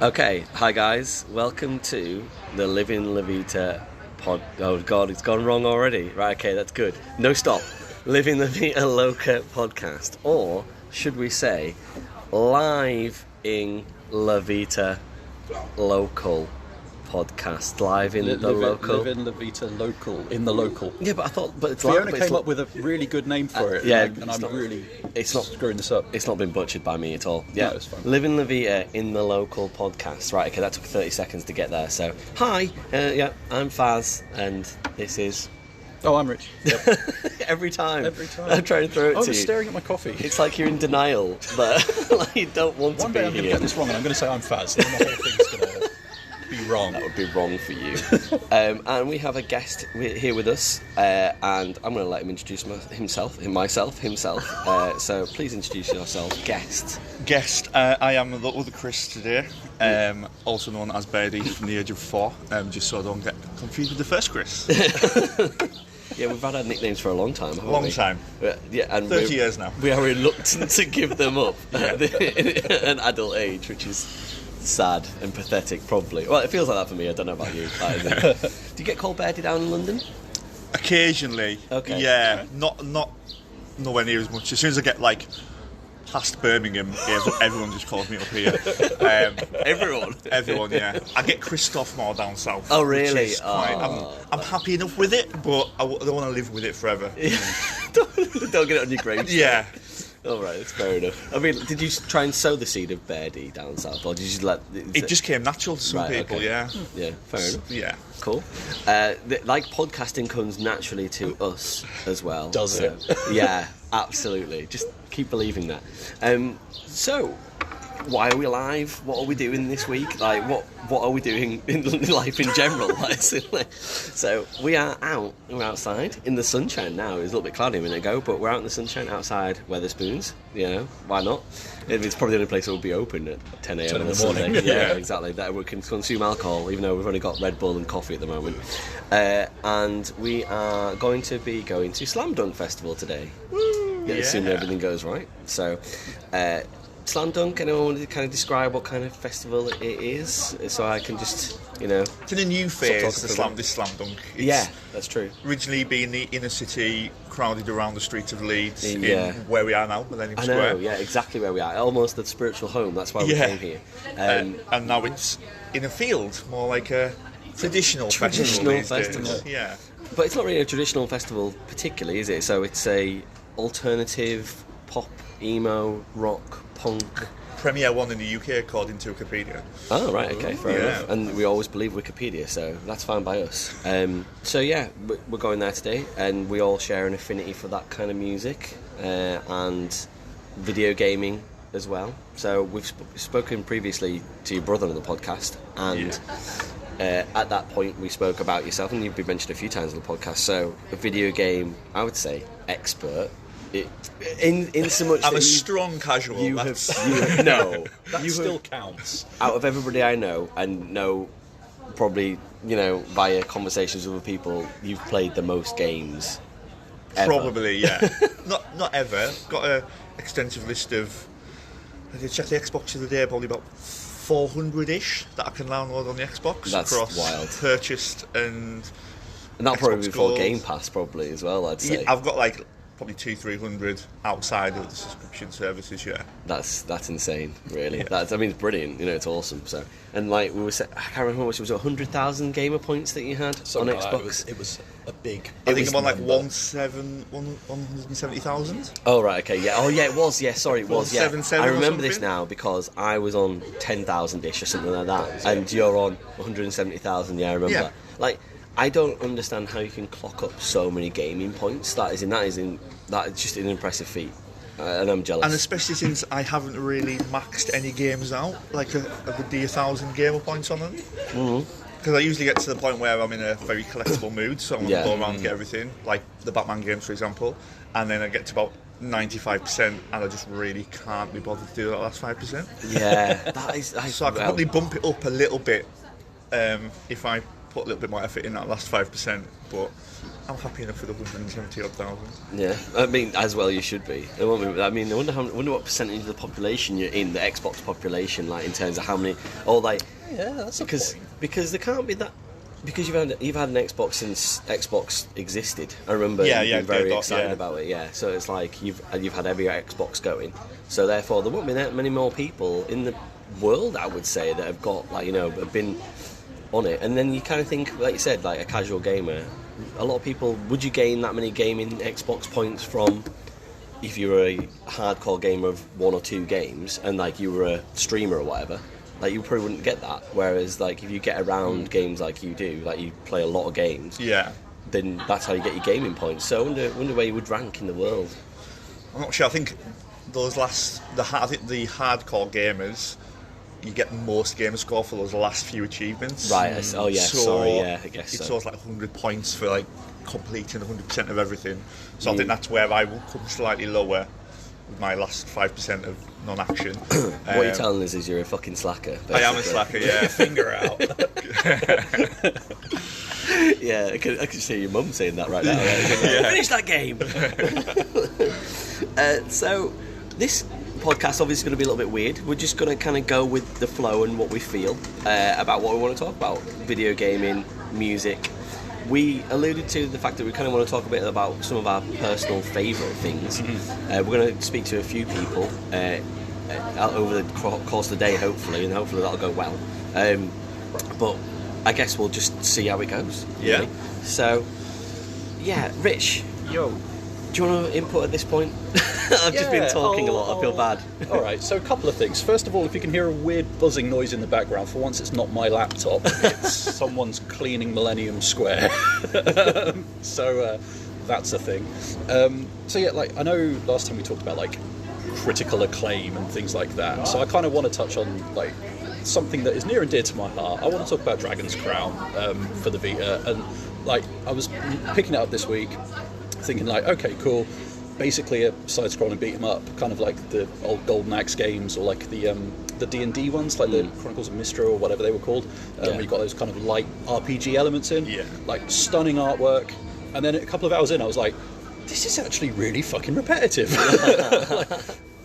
Okay, hi guys. Welcome to the LIVE-ing La Vita pod. Oh God, it's gone wrong already. Right, okay, that's good. No, stop. LIVE-ing La Vita Loca-l Podcast, or should we say, LIVE-ing La Vita Local Podcast. Live in the local. LIVE-in La Vita Local, in the local. Yeah, but I thought, but it's Fiona came up with a really good name for it. Yeah, and I'm really it's not screwing this up. It's not been butchered by me at all. Yeah, no, it's fine. LIVE-ing La Vita in the local podcast. Right, okay, that took 30 seconds to get there. So, hi, yeah, I'm Faz, and this is. Oh, I'm Rich. Yep. Every time. I'm trying to throw it I to you. was staring at my coffee. It's like you're in denial, but like you don't want One to be day I'm going to here. get this wrong, and I'm going to say I'm Faz, and then the whole thing's going to be wrong. That would be wrong for you. And we have a guest here with us, and I'm going to let him introduce himself. So please introduce yourself, guest. I am the other Chris today, also known as Birdie from the age of 4, just so I don't get confused with the first Chris. Yeah, we've had our nicknames for a long time, haven't we? Long time. Yeah, and 30 years now. We are reluctant to give them up at an adult age, which is sad and pathetic, probably. Well, it feels like that for me. I don't know about you. Do you get called Birdie down in London? Occasionally. Okay. Yeah, not nowhere near as much. As soon as I get past Birmingham, everyone just calls me up here. Everyone, yeah. I get Christoph more down south. Oh, really? Which is I'm happy enough with it, but I don't want to live with it forever. Don't get it on your grave. Yeah. All right, that's fair enough. I mean, did you try and sow the seed of Birdie down south, or did you just let it just came natural to some people? Okay. Yeah. Yeah, fair enough. Yeah. Cool. Like podcasting comes naturally to us as well. Does it? Yeah, absolutely. Just keep believing that. So, why are we live? What are we doing this week? What are we doing in life in general? So we are out. We're outside in the sunshine now. It was a little bit cloudy a minute ago, but we're out in the sunshine outside Wetherspoons. You know, why not? It's probably the only place that will be open at 10 a.m. in the morning. Yeah, exactly. That we can consume alcohol, even though we've only got Red Bull and coffee at the moment. And we are going to be going to Slam Dunk Festival today. Woo! Yeah, assuming everything goes right. So. Slam Dunk, anyone want to kind of describe what kind of festival it is, so I can just, It's in a new phase, this Slam Dunk. Yeah, that's true. Originally being the inner city, crowded around the streets of Leeds, Yeah. in where we are now, Millennium I Square. know, yeah, exactly where we are. Almost the spiritual home, that's why we came here. And now it's in a field, more like a traditional festival these days. Yeah. But it's not really a traditional festival particularly, is it? So it's a alternative, pop, emo, rock, punk. Premier one in the UK according to Wikipedia. Oh, right, okay, fair enough. And we always believe Wikipedia, so that's fine by us. So yeah, we're going there today, and we all share an affinity for that kind of music and video gaming as well. So we've spoken previously to your brother on the podcast, and at that point we spoke about yourself, and you've been mentioned a few times on the podcast. So a video game, I would say, expert. In so much I'm a strong casual. No, That still counts. Out of everybody I know, and know probably via conversations with other people, you've played the most games. Ever. Probably, yeah. not ever. Got an extensive list of. I did check the Xbox the other day. Probably about 400-ish that I can download on the Xbox. That's across wild. Purchased and that'll probably be before Gold. Game Pass, probably as well. I'd say. Yeah, I've got probably 200-300 outside of the subscription services. Yeah, that's insane, really. Yeah. It's brilliant. It's awesome. So, and we were saying, I can't remember how much it was. 100,000 gamer points that you had on Xbox. It was a big. I think I'm on 170,000. Oh right, okay, yeah. Oh yeah, it was. Yeah, sorry, it was. Yeah, 177 I or remember this something? now because I was on 10,000-ish or something like that, and you're on 170,000. Yeah, I remember. Yeah. That. I don't understand how you can clock up so many gaming points. That is just an impressive feat, and I'm jealous. And especially since I haven't really maxed any games out, I could do 1,000 gamer points on them. Because I usually get to the point where I'm in a very collectible mood, so I'm going to go around and get everything, like the Batman games, for example, and then I get to about 95%, and I just really can't be bothered to do that last 5%. Yeah, that is. So I could probably bump it up a little bit if I put a little bit more effort in that last 5%, but I'm happy enough with 170,000. Yeah, I mean, as well you should be. I wonder what percentage of the population you're in, the Xbox population, like in terms of how many, or like. Yeah, that's a point. Because there can't be that. Because you've had an Xbox since Xbox existed. I remember you've been very excited about it. Yeah, so it's like you've had every Xbox going. So therefore, there won't be that many more people in the world, I would say, that have got have been on it. And then you kind of think, like you said, like a casual gamer. A lot of people, would you gain that many gaming Xbox points from if you were a hardcore gamer of 1 or 2 games and like you were a streamer or whatever? Like you probably wouldn't get that. Whereas like if you get around games like you do, like you play a lot of games, then that's how you get your gaming points. So I wonder where you would rank in the world. I'm not sure. I think the hardcore gamers, you get the most gamer score for those last few achievements. Right. Oh yeah. So I guess it's always like 100 points for like completing 100% of everything. So I think that's where I will come slightly lower with my last 5% of non-action. What you're telling us is you're a fucking slacker. Basically. I am a slacker. Yeah. Get your finger out. Yeah, I can see your mum saying that right now. Right? Finish that game. So this podcast obviously is going to be a little bit weird. We're just going to kind of go with the flow and what we feel about what we want to talk about. Video gaming, music. We alluded to the fact that we kind of want to talk a bit about some of our personal favourite things. We're going to speak to a few people over the course of the day, hopefully, and hopefully that'll go well. But I guess we'll just see how it goes. Yeah. Really. So, yeah, Rich. Yo. Do you want to input at this point? I've just been talking a lot. I feel bad. All right, so a couple of things. First of all, if you can hear a weird buzzing noise in the background, for once it's not my laptop. It's someone's cleaning Millennium Square. So that's a thing. So yeah, like I know last time we talked about like critical acclaim and things like that. So I kind of want to touch on like something that is near and dear to my heart. I want to talk about Dragon's Crown for the Vita, and like I was picking it up this week, thinking like, okay, cool. Basically a side-scrolling beat-em-up, kind of like the old Golden Axe games, or like the D&D ones, like the Chronicles of Mistral or whatever they were called, where you got those kind of light RPG elements in, like stunning artwork. And then a couple of hours in, I was like, this is actually really fucking repetitive.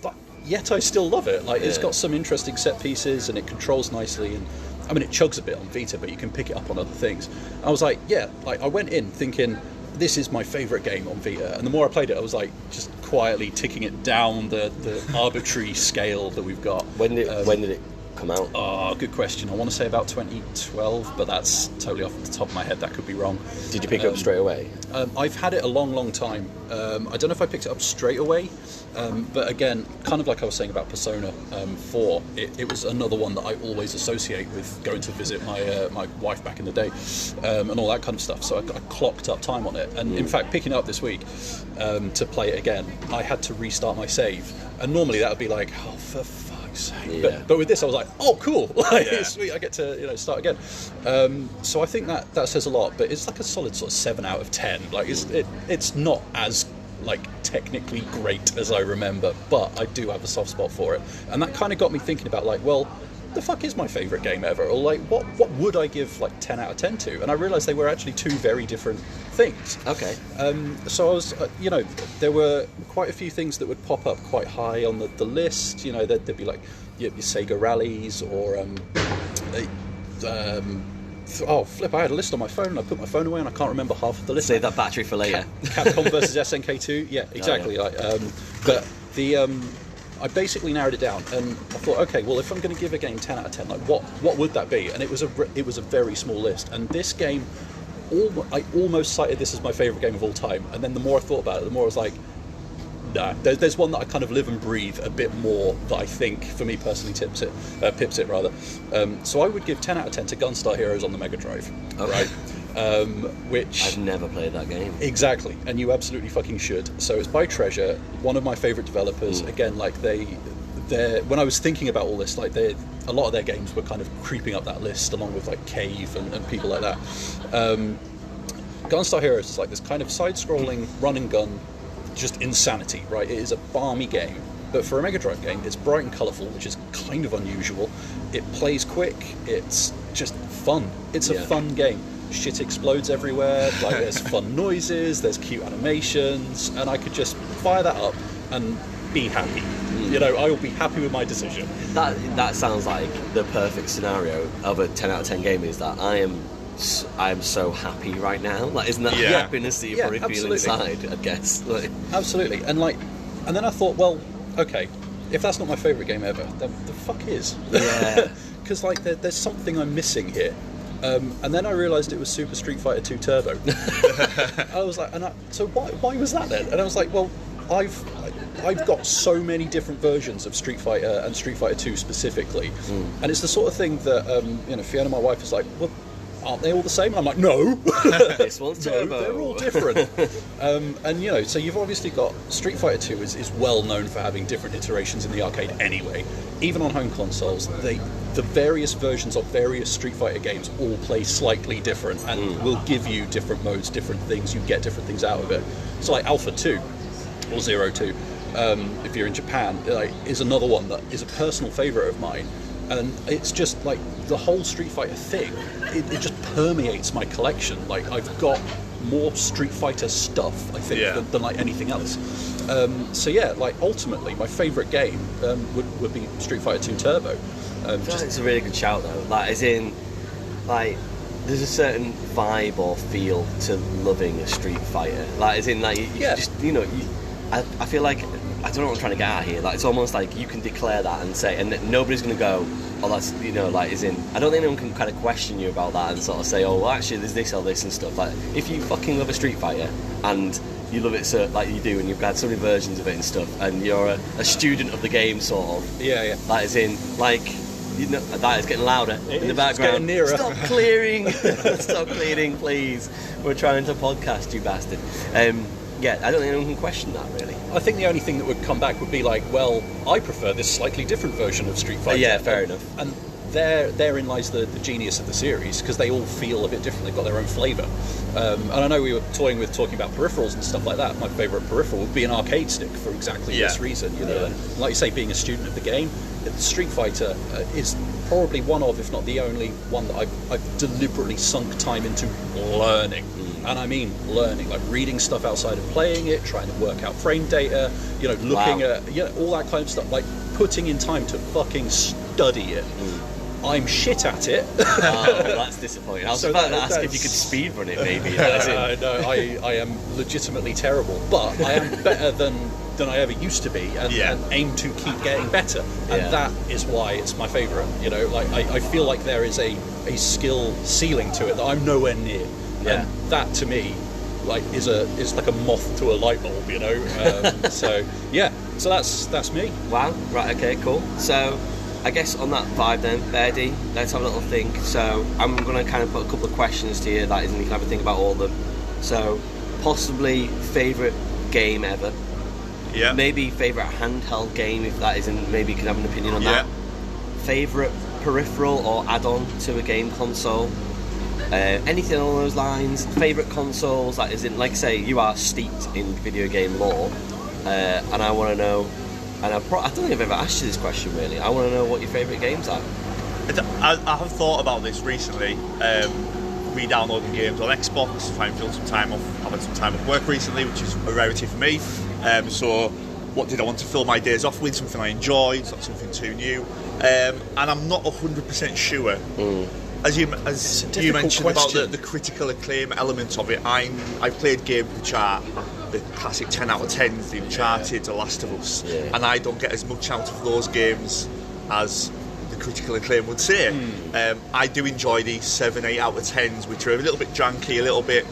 But yet I still love it. Like it's got some interesting set pieces, and it controls nicely, and I mean it chugs a bit on Vita, but you can pick it up on other things. I was like, like I went in thinking, this is my favourite game on Vita, and the more I played it, I was like just quietly ticking it down the arbitrary scale that we've got. When did it come out? Oh, good question. I want to say about 2012, but that's totally off the top of my head. That could be wrong. Did you pick it up straight away? I've had it a long time. I don't know if I picked it up straight away, but again, kind of like I was saying about Persona 4, it was another one that I always associate with going to visit my wife back in the day, and all that kind of stuff. So I clocked up time on it, and in fact, picking it up this week to play it again, I had to restart my save, and normally that would be like, oh, for fuck's sake. Yeah. But with this, I was like, oh, cool, sweet, I get to start again. So I think that says a lot, but it's like a solid sort of 7 out of 10. Like it's not as like technically great as I remember, but I do have a soft spot for it, and that kind of got me thinking about like, well, the fuck is my favourite game ever, or like what would I give like 10 out of 10 to? And I realised they were actually two very different things. Okay. So I was, there were quite a few things that would pop up quite high on the list. You know, there'd be like your Sega Rallies, or oh flip! I had a list on my phone, and I put my phone away, and I can't remember half of the list. Save that battery for later. Capcom versus SNK2. Yeah, exactly. Oh, yeah. But the I basically narrowed it down, and I thought, okay, well, if I'm going to give a game 10 out of 10, like what would that be? And it was a very small list. And this game, I almost cited this as my favourite game of all time. And then the more I thought about it, the more I was like, nah. There's one that I kind of live and breathe a bit more that I think, for me personally, pips it rather. So I would give 10 out of 10 to Gunstar Heroes on the Mega Drive. Okay. Right. Which I've never played that game. Exactly, and you absolutely fucking should. So it's by Treasure, one of my favourite developers. Again, like they're when I was thinking about all this, like a lot of their games were kind of creeping up that list, along with like Cave and people like that. Gunstar Heroes is like this kind of side-scrolling run and gun, just insanity, right? It is a balmy game, but for a Mega Drive game, it's bright and colourful, which is kind of unusual. It plays quick. It's just fun. It's a fun game. shit explodes everywhere, like there's fun noises, there's cute animations, and I could just fire that up and be happy. You know, I will be happy with my decision. That sounds like the perfect scenario of a 10 out of 10 game. Is that I am so happy right now. Like, isn't that the happiness that you probably feel inside? I guess. Like, absolutely. And then I thought, well, okay, if that's not my favourite game ever, then the fuck is? Yeah. Because like there's something I'm missing here. And then I realised it was Super Street Fighter 2 Turbo. I was like, so why was that then? And I was like, well, I've got so many different versions of Street Fighter and Street Fighter 2 specifically, and it's the sort of thing that Fiona, my wife, is like, well, aren't they all the same? And I'm like, no, this one's Turbo. They're all different. And so you've obviously got Street Fighter 2 is well known for having different iterations in the arcade anyway. Even on home consoles, the various versions of various Street Fighter games all play slightly different and will give you different modes, different things. You get different things out of it. So like Alpha 2 or Zero 2, if you're in Japan, is another one that is a personal favourite of mine. And it's just like the whole Street Fighter thing, it just permeates my collection. Like, I've got more Street Fighter stuff, I think, than like anything else. So yeah, like ultimately my favourite game would be Street Fighter 2 Turbo. It's a really good shout though. Like, as in, like, there's a certain vibe or feel to loving a Street Fighter. Like, as in, like, you just, I feel like, I don't know what I'm trying to get at here. Like, it's almost like you can declare that and say, and nobody's going to go, oh, that's, like, as in, I don't think anyone can kind of question you about that and sort of say, oh, well, actually, there's this or this and stuff. Like, if you fucking love a Street Fighter and you love it so, like you do, and you've got so many versions of it and stuff, and you're a student of the game, sort of. Yeah. Like, as in, like, that is getting louder in the background. It's getting nearer. Stop clearing. Stop clearing, please. We're trying to podcast, you bastard. Yeah, I don't think anyone can question that, really. I think the only thing that would come back would be like, well, I prefer this slightly different version of Street Fighter. Yeah, fair enough. And therein lies the genius of the series, because they all feel a bit different. They've got their own flavour. And I know we were talking about peripherals and stuff like that. My favourite peripheral would be an arcade stick for exactly this reason. And like you say, being a student of the game, Street Fighter is probably one of, if not the only one that I've deliberately sunk time into learning. And I mean learning, like reading stuff outside of playing it, trying to work out frame data, looking at all that kind of stuff, like putting in time to fucking study it. I'm shit at it. Oh, that's disappointing. I was about to ask if you could speedrun it, maybe. No, I am legitimately terrible, but I am better than I ever used to be, and aim to keep getting better. And that is why it's my favourite. Like I feel like there is a skill ceiling to it that I'm nowhere near. Yeah. And that to me, like, is like a moth to a light bulb, So that's me. Wow. Right. Okay. Cool. So, I guess on that vibe then, Verdi, let's have a little think. So, I'm going to kind of put a couple of questions to you that isn't, you can have a think about all of them. So, possibly favourite game ever. Yeah. Maybe favourite handheld game, if that isn't. Maybe you can have an opinion on that. Favourite peripheral or add-on to a game console. Anything along those lines. Favourite consoles, like, like I say, you are steeped in video game lore, and I want to know, and I don't think I've ever asked you this question really, I want to know what your favourite games are. I have thought about this recently, re-downloading games on Xbox, trying to fill some time off. I've had some time off work recently, which is a rarity for me, so what did I want to fill my days off with? Something I enjoyed, not something too new, and I'm not 100% sure. As you mentioned about the critical acclaim element of it, I've played games which are the classic 10 out of 10s, the Uncharted, The Last of Us, and I don't get as much out of those games as the critical acclaim would say. I do enjoy the 7, 8 out of 10s, which are a little bit janky, a little bit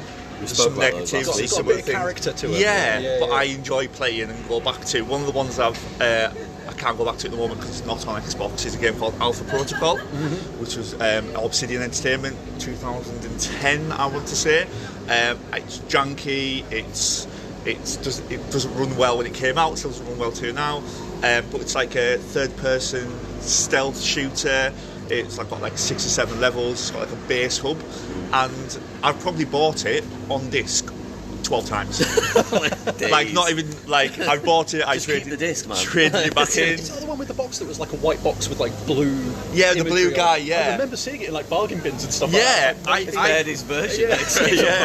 some negatives, it's got a bit of character to it. But I enjoy playing and go back to one of the ones I can't go back to at the moment because it's not on Xbox. Is a game called Alpha Protocol, which was Obsidian Entertainment 2010, I want to say. It's janky. It doesn't run well when it came out. It still doesn't run well too now. But it's like a third-person stealth shooter. It's got like 6 or 7 levels. It's got like a base hub, and I've probably bought it on disc 12 times. Like, not even, like, I bought it, Just keep the disc, man. traded it back in. Is that the one with the box that was like a white box with like blue? Yeah, the blue guy, I yeah. remember seeing it in like bargain bins and stuff Yeah, like that. It's Verdi's version. Yeah.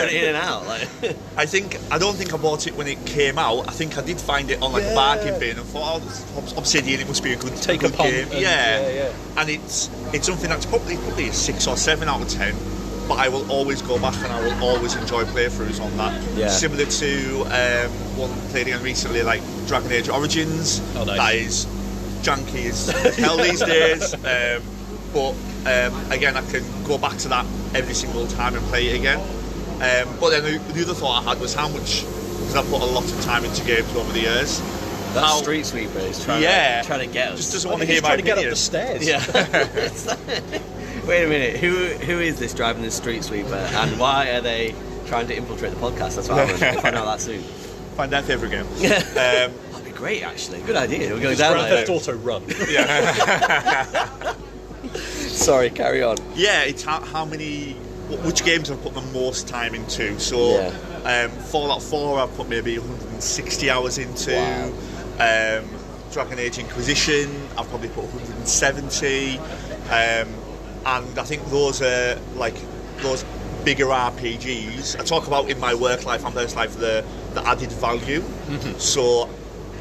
Put it in and out. Like. I don't think I bought it when it came out. I think I did find it on like a bargain bin and thought, oh, Obsidian, it must be a good game. And it's something that's probably a 6 or 7 out of 10. But I will always go back and I will always enjoy playthroughs on that. Yeah. Similar to one played again recently, like Dragon Age Origins. Oh, nice. That is janky as hell these days. But again, I can go back to that every single time and play it again. But then the other thought I had was how much, because I've put a lot of time into games over the years. That street sweeper is trying to get us. Just doesn't want to hear my opinion. Trying to get up the stairs. Yeah. Wait a minute. Who is this driving the street sweeper, and why are they trying to infiltrate the podcast? That's what I want to find out that soon. Find their favourite game. That'd be great, actually. Good idea. We're going down Grand there. Theft Auto Run. Yeah. Sorry, carry on. Yeah, it's which games I've put the most time into. So Fallout 4 I've put maybe 160 hours into. Wow. Dragon Age Inquisition I've probably put 170. And I think those are like those bigger RPGs I talk about in my work life and personal life, the added value. So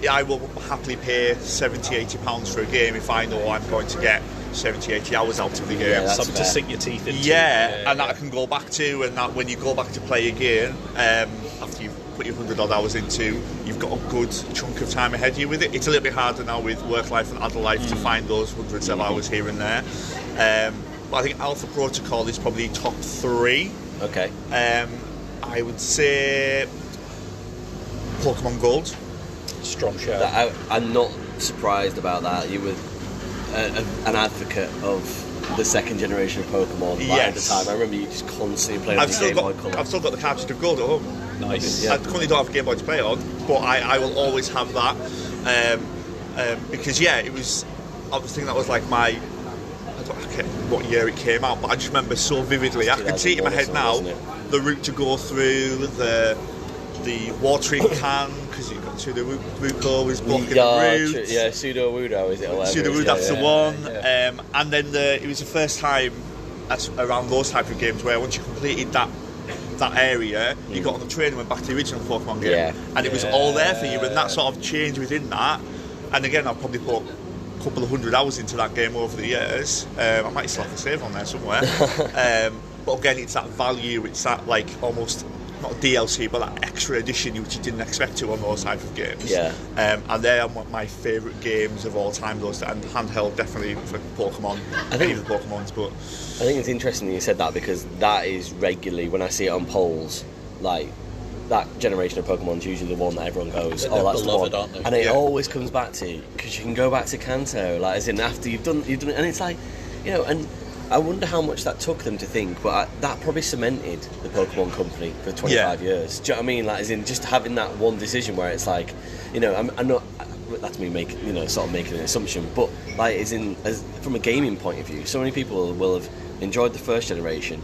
I will happily pay 70-80 pounds for a game if I know I'm going to get 70-80 hours out of the game. Yeah, Something to sink your teeth into. Yeah, and that I can go back to, and that when you go back to play again, after you've put your 100 odd hours into, you've got a good chunk of time ahead of you with it. It's a little bit harder now with work life and adult life to find those hundreds of hours here and there. But I think Alpha Protocol is probably top 3. Okay. I would say Pokemon Gold. Strong shout. I'm not surprised about that. You were an advocate of the second generation of Pokemon at the time. I remember you just constantly playing on your Game Boy Color. I've still got the cartridge of Gold at home. Nice. I currently don't have a Game Boy to play on, but I will always have that. Because it was the thing that was like my, I don't know what year it came out, but I just remember so vividly. I can see it in my head now, the route to go through, the watering can, because you've got Sudowoodo was blocking the route. Sudowoodo, is it? Sudowoodo, that's the one. And then it was the first time around those type of games where once you completed that area, you got on the train and went back to the original Pokemon game, and it was all there for you. And that sort of change within that. And again, I've probably put a couple of 100 hours into that game over the years. I might still have a save on there somewhere. But again, it's that value. It's that like almost not DLC, but that extra edition which you didn't expect to on those type of games. And they are my favourite games of all time. Those, and handheld definitely for Pokemon. I think the Pokemons, but I think it's interesting that you said that, because that is regularly when I see it on polls, like that generation of Pokemon's usually the one that everyone goes, They're that's beloved, the one, aren't they? and it always comes back to, because you can go back to Kanto, like as in after you've done it, and it's like, and I wonder how much that took them to think, but that probably cemented the Pokemon company for 25 years. Do you know what I mean? Like, as in just having that one decision where it's like, I'm not. That's me making an assumption, but like, as from a gaming point of view, so many people will have enjoyed the first generation,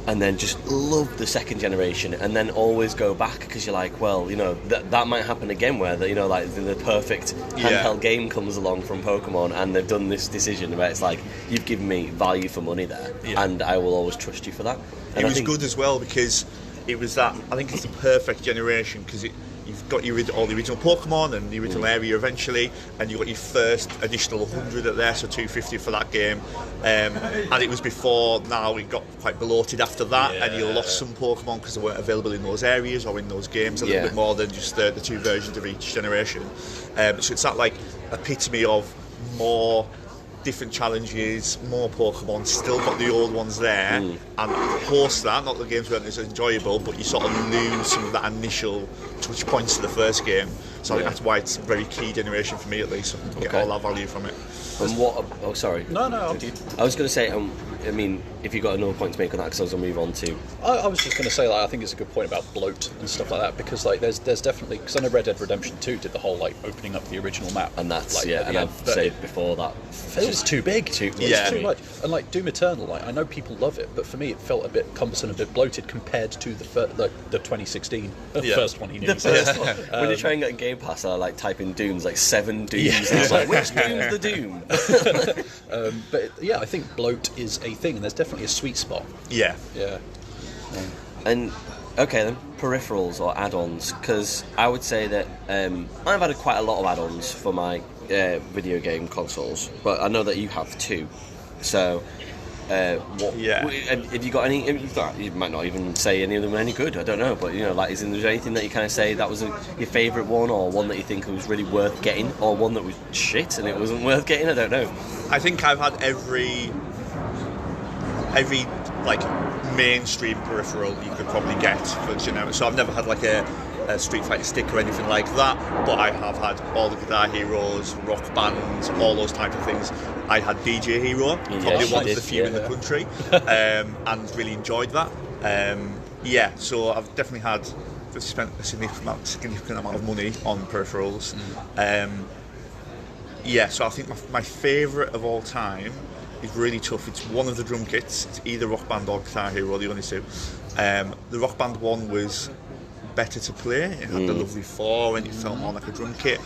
and then just love the second generation, and then always go back because you're like, well, that might happen again, where the perfect handheld game comes along from Pokemon, and they've done this decision where it's like, you've given me value for money there, and I will always trust you for that. And it was good as well because it was that. I think it's the perfect generation because you've got all the original Pokemon and the original area eventually, and you got your first additional 100 at there, so 250 for that game. And it was before now it got quite bloated after that, and you lost some Pokemon because they weren't available in those areas or in those games a little bit more than just the 2 versions of each generation. So it's that like epitome of more different challenges, more Pokemon, still got the old ones there, and post that, not the games weren't as enjoyable, but you sort of lose some of that initial touch points to the first game. So I think that's why it's a very key generation for me, at least. So I can get all that value from it. And what? Oh, sorry. No. I was going to say, I mean, if you've got another point to make on that, because I was going to move on to... I was just going to say, like, I think it's a good point about bloat and stuff like that, because like there's definitely, because I know Red Dead Redemption 2 did the whole like opening up the original map, and that's like, and I've said before that it was too big, too much. And like Doom Eternal, like I know people love it, but for me it felt a bit cumbersome, a bit bloated compared to the 2016 first one. The first one. When you try and get a Game Pass, I like type in Dooms, like 7 Dooms. And I was like, which Doom's the Doom? But yeah, I think bloat is a thing, and there's definitely a sweet spot. Yeah. And okay then, peripherals or add-ons, because I would say that I've had quite a lot of add-ons for my video game consoles, but I know that you have too. So, have you got any? You might not even say any of them are any good. I don't know, but like, is there anything that you kind of say that was your favourite one, or one that you think was really worth getting, or one that was shit and it wasn't worth getting? I don't know. I think I've had every like mainstream peripheral you could probably get for so I've never had like a Street Fighter stick or anything like that, but I have had all the Guitar Heroes, Rock Band, all those types of things. I had DJ Hero, probably one of the few in the country, and really enjoyed that. So I've definitely spent a significant amount of money on peripherals. So I think my favourite of all time is really tough. It's one of the drum kits. It's either Rock Band or Guitar Hero, the only two. The Rock Band one was better to play. It had the lovely 4 and it felt more like a drum kit,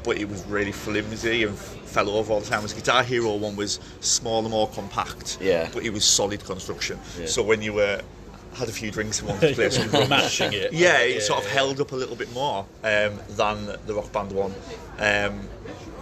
but it was really flimsy and fell over all the time. The Guitar Hero one was smaller, more compact, but it was solid construction. So when you had a few drinks and wanted to play something, mashing it. It sort of held up a little bit more than the Rock Band one.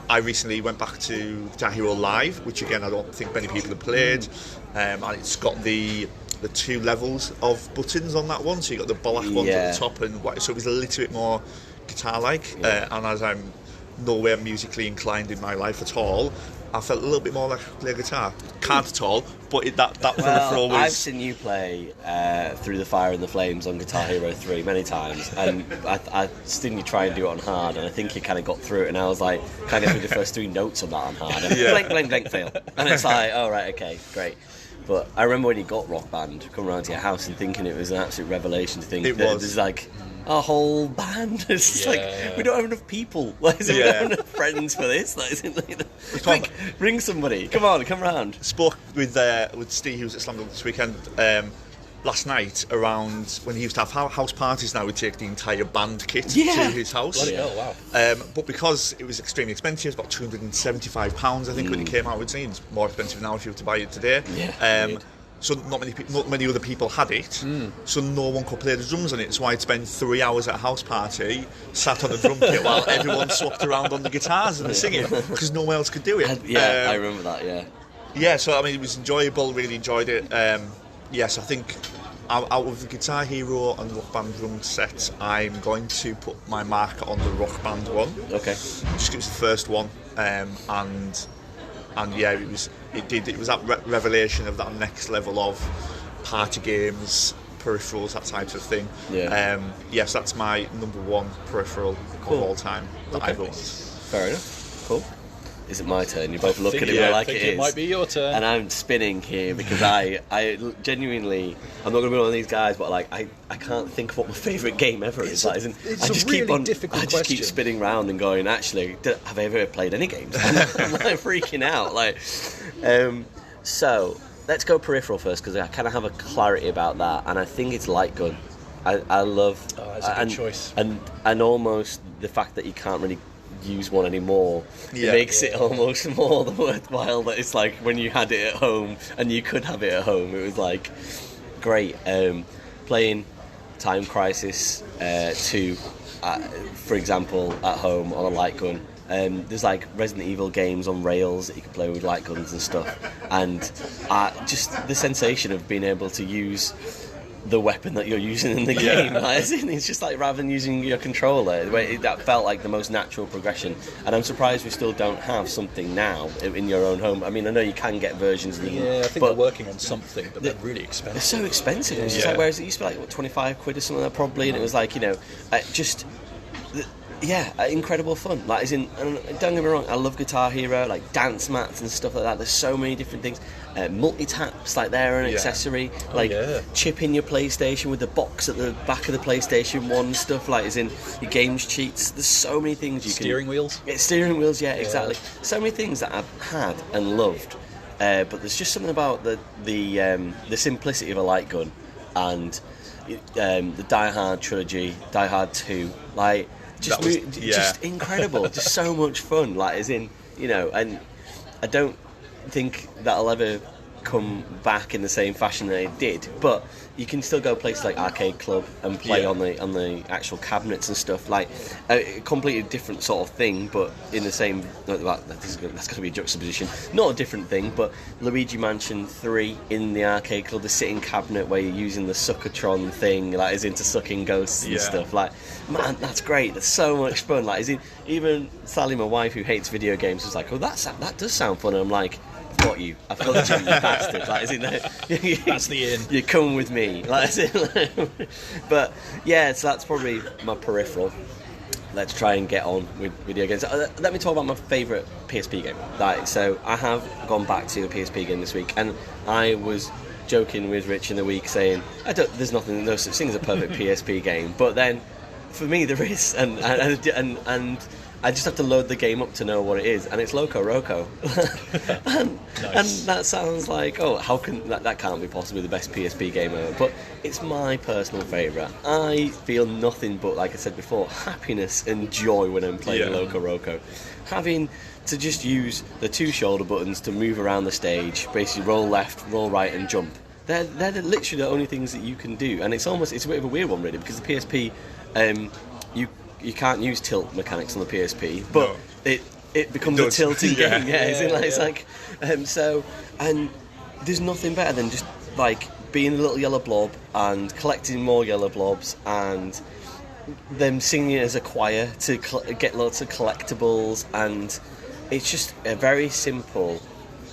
I recently went back to Guitar Hero Live, which again I don't think many people have played, and it's got the 2 levels of buttons on that one. So you got the black ones at the top and white, so it was a little bit more guitar-like. And as I'm nowhere musically inclined in my life at all, I felt a little bit more like I play guitar. Can't at all, but that peripheral was... I've seen you play Through the Fire and the Flames on Guitar Hero 3 many times, and I seen you try and do it on hard, and I think you kind of got through it, and I was like, kind of through the first 3 notes on that on hard, and blank, blank, blank, fail. And it's like, oh, right, okay, great. But I remember when you got Rock Band, coming around to your house and thinking it was an absolute revelation to think that there's like a whole band. It's like, we don't have enough people. Like, we don't have enough friends for this. Like, quick, ring somebody. Come on, come round. Spoke with Steve, who was at Slam Dunk this weekend, last night, around when he used to have house parties. Now we'd take the entire band kit to his house. Bloody hell, wow. But because it was extremely expensive, about £275, I think, when it came out. It seems more expensive now if you were to buy it today. So not many other people had it, so no one could play the drums on it. So I'd spend 3 hours at a house party, sat on a drum kit while everyone swapped around on the guitars and singing, because no one else could do it. I remember that, so I mean, it was enjoyable, really enjoyed it. Yes, I think out of the Guitar Hero and Rock Band drum set, I'm going to put my marker on the Rock Band one. Okay. Just it was the first one, and it was that revelation of that next level of party games, peripherals, that type of thing. Yes, that's my number 1 peripheral of all time that I've owned. Fair enough. Cool. Is it my turn? You both look at it like it is. It might be your turn. And I'm spinning here because I genuinely, I'm not going to be one of these guys, but like I can't think of what my favourite game ever is. It's a really difficult question. I just keep spinning around and going, actually, have I ever played any games? I'm like freaking out. So let's go peripheral first, because I kind of have a clarity about that, and I think it's Light Gun. I love. Oh, that's a good choice. And almost the fact that you can't really use one anymore, it makes it almost more than worthwhile that it's like when you had it at home and you could have it at home, it was like great. Playing Time Crisis 2 for example at home on a light gun, there's like Resident Evil games on rails that you can play with light guns and stuff, and just the sensation of being able to use the weapon that you're using in the game. It's just like, rather than using your controller, that felt like the most natural progression. And I'm surprised we still don't have something now in your own home. I mean, I know you can get versions of them. Yeah, I think they're working on something, but they're really expensive. They're so expensive. It's just like, whereas it used to be like, what, 25 quid or something like that probably, and it was like, incredible fun. Like, as in, and don't get me wrong, I love Guitar Hero, like dance mats and stuff like that. There's so many different things. Multi-taps, like they're an accessory. Chip in your PlayStation with the box at the back of the PlayStation 1 stuff. Like, as in your games cheats. There's so many things you steering wheels. Yeah, steering wheels. Yeah, exactly. So many things that I've had and loved. But there's just something about the simplicity of a light gun and the Die Hard trilogy, Die Hard 2, like. Just incredible, just so much fun. Like, as in, and I don't think that'll ever come back in the same fashion that it did. But you can still go places like Arcade Club and play on the actual cabinets and stuff. Like a completely different sort of thing, but in the same. That's going to be a juxtaposition. Not a different thing, but Luigi Mansion 3 in the Arcade Club, the sitting cabinet where you're using the Suckatron thing, like, is into sucking ghosts and stuff. Like, man, that's great. That's so much fun. Like, even Sally, my wife, who hates video games, was like, "Oh, that does sound fun." And I'm like, got you. I've got you, you bastard. Like, that's the in. You're coming with me. Like, but yeah, so that's probably my peripheral. Let's try and get on with video games. Let me talk about my favourite PSP game. Like, so I have gone back to a PSP game this week, and I was joking with Rich in the week saying, there's no such thing as a perfect PSP game. But then, for me, there is, and I just have to load the game up to know what it is, and it's Loca-Roco. and that sounds like, how can that can't be possibly the best PSP game ever, but it's my personal favourite. I feel nothing but, like I said before, happiness and joy when I'm playing Loca-Roco. Having to just use the 2 shoulder buttons to move around the stage, basically roll left, roll right and jump. They're literally the only things that you can do, and it's a bit of a weird one really, because the PSP, you can't use tilt mechanics on the PSP, but it becomes a tilting game. And there's nothing better than just like being a little yellow blob and collecting more yellow blobs and them singing as a choir to get lots of collectibles, and it's just a very simple,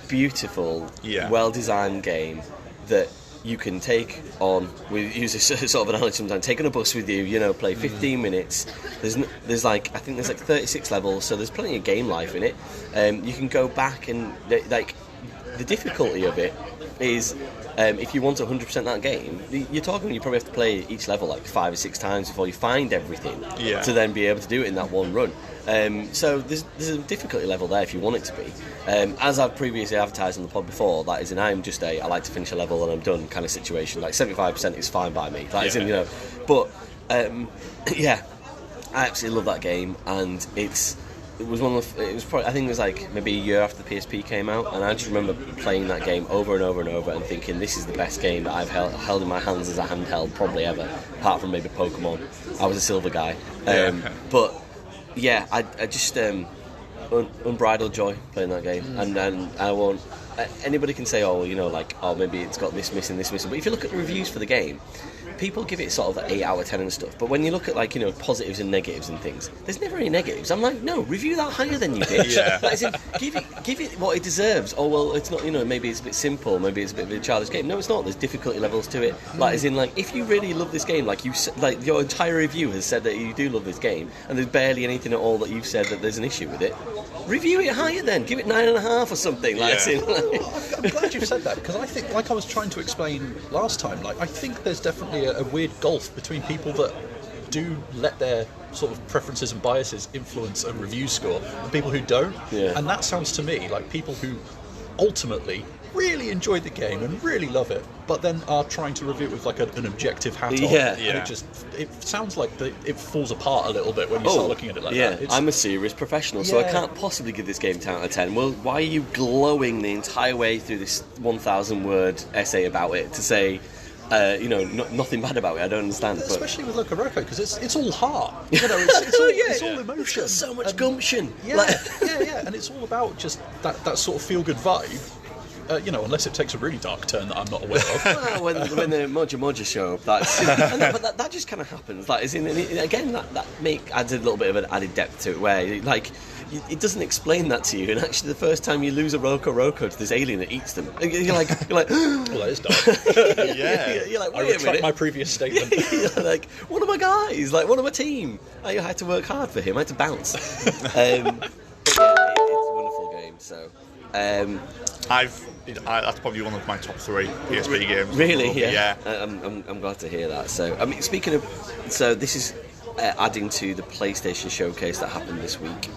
beautiful, well-designed game that you can take on. We use this sort of analogy sometimes. Take on a bus with you, play 15 minutes. There's like 36 levels, so there's plenty of game life in it. You can go back and the difficulty of it is if you want 100% that game, you probably have to play each level like 5 or 6 times before you find everything to then be able to do it in that one run. So there's a difficulty level there if you want it to be. As I've previously advertised on the pod before, that is, I'm just I like to finish a level and I'm done kind of situation. Like 75% is fine by me. That is, but I absolutely love that game, and it was probably, I think it was like maybe a year after the PSP came out, and I just remember playing that game over and over and over and thinking, this is the best game that I've held in my hands as a handheld probably ever, apart from maybe Pokemon. I was a silver guy, but yeah, I just unbridled joy playing that game, and I won't. Anybody can say, maybe it's got this missing, but if you look at the reviews for the game, people give it sort of 8 out of 10 and stuff, but when you look at positives and negatives and things, there's never any negatives. I'm like, no, review that higher than you did. Give it what it deserves. Oh well, it's not. Maybe it's a bit simple. Maybe it's a bit of a childish game. No, it's not. There's difficulty levels to it. If you really love this game, your entire review has said that you do love this game, and there's barely anything at all that you've said that there's an issue with it. Review it higher then. Give it 9.5 or something. I'm glad you've said that, because I think, like I was trying to explain last time, I think there's definitely a weird gulf between people that do let their sort of preferences and biases influence a review score and people who don't. And that sounds to me like people who ultimately really enjoyed the game and really love it, but then are trying to review it with an objective hat on. And it sounds like it falls apart a little bit when you start looking at it like that. I'm a serious professional, so I can't possibly give this game 10 out of 10. Well, why are you glowing the entire way through this 1,000-word essay about it to say nothing bad about it? I don't understand. Especially with Loca-Roco, because it's all heart. It's all emotion. It's so much gumption. And it's all about just that sort of feel-good vibe. Unless it takes a really dark turn that I'm not aware of. Well, when the Moja show up, but that just kind of happens. That adds a little bit of an added depth to it, where it doesn't explain that to you. And actually, the first time you lose a Roco to this alien that eats them, you're like, well, that is dark. You're like, I retract my previous statement. You're like, one of my guys, like one of my team. I had to work hard for him. I had to bounce. But yeah, it's a wonderful game. So. That's probably one of my top 3 PSP games. Really? Yeah. I'm glad to hear that. So, I mean, speaking of, so this is adding to the PlayStation showcase that happened this week.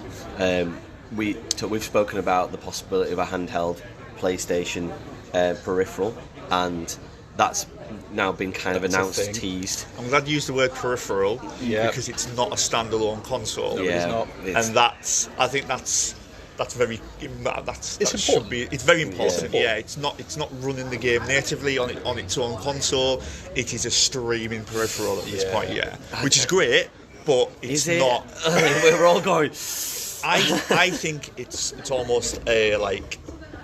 We've spoken about the possibility of a handheld PlayStation peripheral, and that's now been kind of announced, teased. I'm glad you used the word peripheral because it's not a standalone console. No, it's not. And I think that's very. It's important. Should be. It's very important. Yeah, it's not running the game natively on its own console. It is a streaming peripheral at this point. Yeah, which is great, but it's not. We're all going. I think it's almost a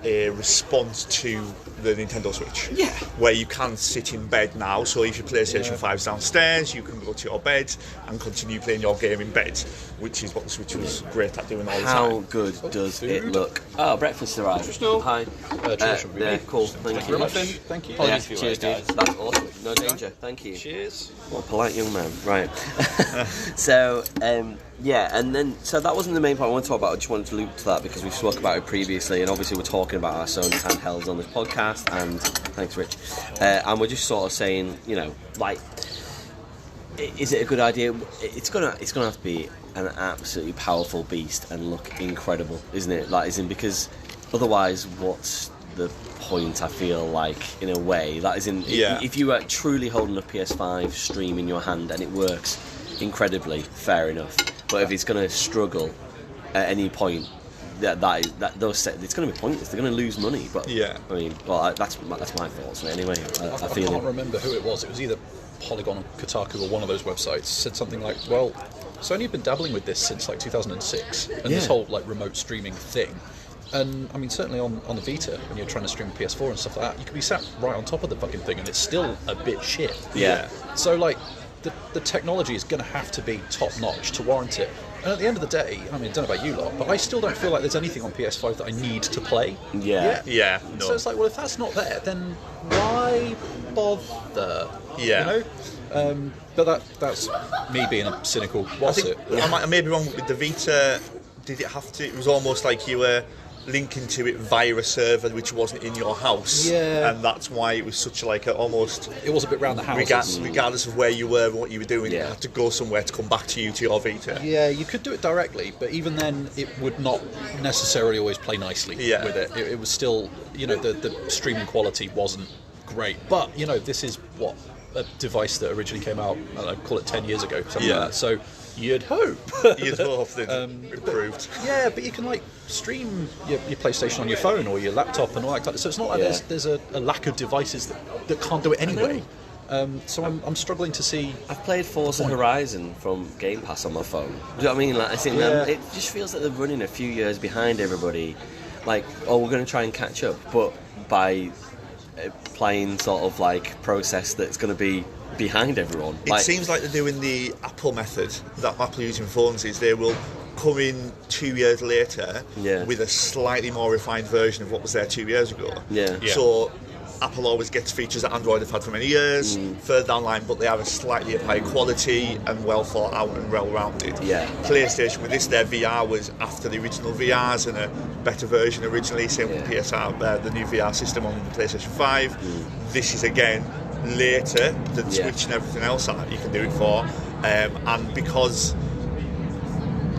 response to the Nintendo Switch. Yeah. Where you can sit in bed now, so if your PlayStation 5's downstairs, you can go to your bed and continue playing your game in bed, which is what the Switch was great at doing all the time. How good does it look? Oh, breakfast arrived. Hi. Yeah, cool. Thank you. Thank you. Yeah, cheers, dude. That's awesome. No danger. Thank you. Cheers. What a polite young man. Right. So, yeah, and then, so that wasn't the main point I wanted to talk about. I just wanted to loop to that because we've spoken about it previously, and obviously we're talking about our Sony handhelds on this podcast, and thanks, Rich. And we're just sort of saying, you know, like, is it a good idea? It's gonna have to be an absolutely powerful beast and look incredible, isn't it? Like, because otherwise, what's the point? I feel like, in a way, that is in. If you are truly holding a PS5 stream in your hand and it works incredibly, fair enough. But if it's going to struggle at any point, it's going to be pointless. They're going to lose money. But I mean, well, that's my thoughts on it anyway. I can't remember who it was. It was either Polygon or Kotaku or one of those websites said something like, "Well, Sony have been dabbling with this since like 2006, and this whole like remote streaming thing." And I mean, certainly on the Vita, when you're trying to stream PS4 and stuff like that, you can be sat right on top of the fucking thing, and it's still a bit shit. Yeah. So like, the technology is going to have to be top notch to warrant it. And at the end of the day, I mean, I don't know about you lot, but I still don't feel like there's anything on PS5 that I need to play. Yeah. No. So it's like, well, if that's not there, then why bother? Yeah. You know? But that's me being a cynical. I may be wrong with the Vita. Did it have to? It was almost like you were linking to it via a server which wasn't in your house, and that's why it was such like almost. It was a bit round the house. Regardless of where you were and what you were doing, you had to go somewhere to come back to your Vita. Yeah, you could do it directly, but even then, it would not necessarily always play nicely with it. It was still, you know, the streaming quality wasn't great. But you know, this is a device that originally came out, I'd call it 10 years ago, something like that. So you'd hope. You'd hope that improved. But you can like stream your PlayStation on your phone or your laptop and all that. So it's not like there's a lack of devices that can't do it anyway. So I'm struggling to see. I've played Forza Horizon from Game Pass on my phone. Do you know what I mean? Like, I think it just feels like they're running a few years behind everybody. Like, we're going to try and catch up, but by applying sort of like process that's going to be behind everyone. It seems like they're doing the Apple method that Apple using phones is they will come in 2 years later with a slightly more refined version of what was there 2 years ago. So Apple always gets features that Android have had for many years further down the line, but they have a slightly higher quality and well thought out and well rounded. PlayStation with this, their VR was after the original VRs and a better version originally, same with PSR, the new VR system on the PlayStation 5. This is again later than Switch and everything else that you can do it for, and because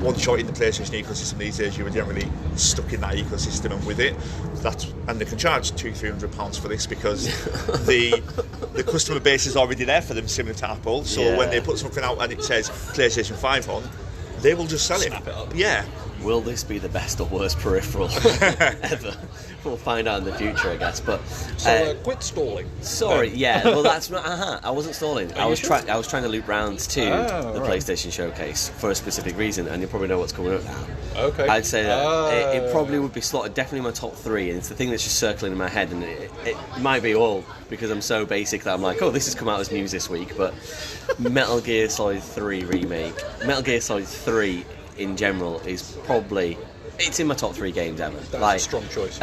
once you're in the PlayStation ecosystem these days, you are generally stuck in that ecosystem and with it. And they can charge £200-300 for this because the customer base is already there for them, similar to Apple. So when they put something out and it says PlayStation 5 on, they will just sell it. Snap it up. Yeah. Will this be the best or worst peripheral ever? We'll find out in the future, I guess. But quit stalling. Sorry, well, that's not. I wasn't stalling. I was trying to loop round to the PlayStation Showcase for a specific reason, and you probably know what's coming up now. Okay. I'd say that it probably would be slotted definitely in my top 3, and it's the thing that's just circling in my head, and it might be all because I'm so basic that I'm like, this has come out as news this week. But Metal Gear Solid 3 remake, Metal Gear Solid 3. in general is probably, it's in my top 3 games ever. That's a strong choice.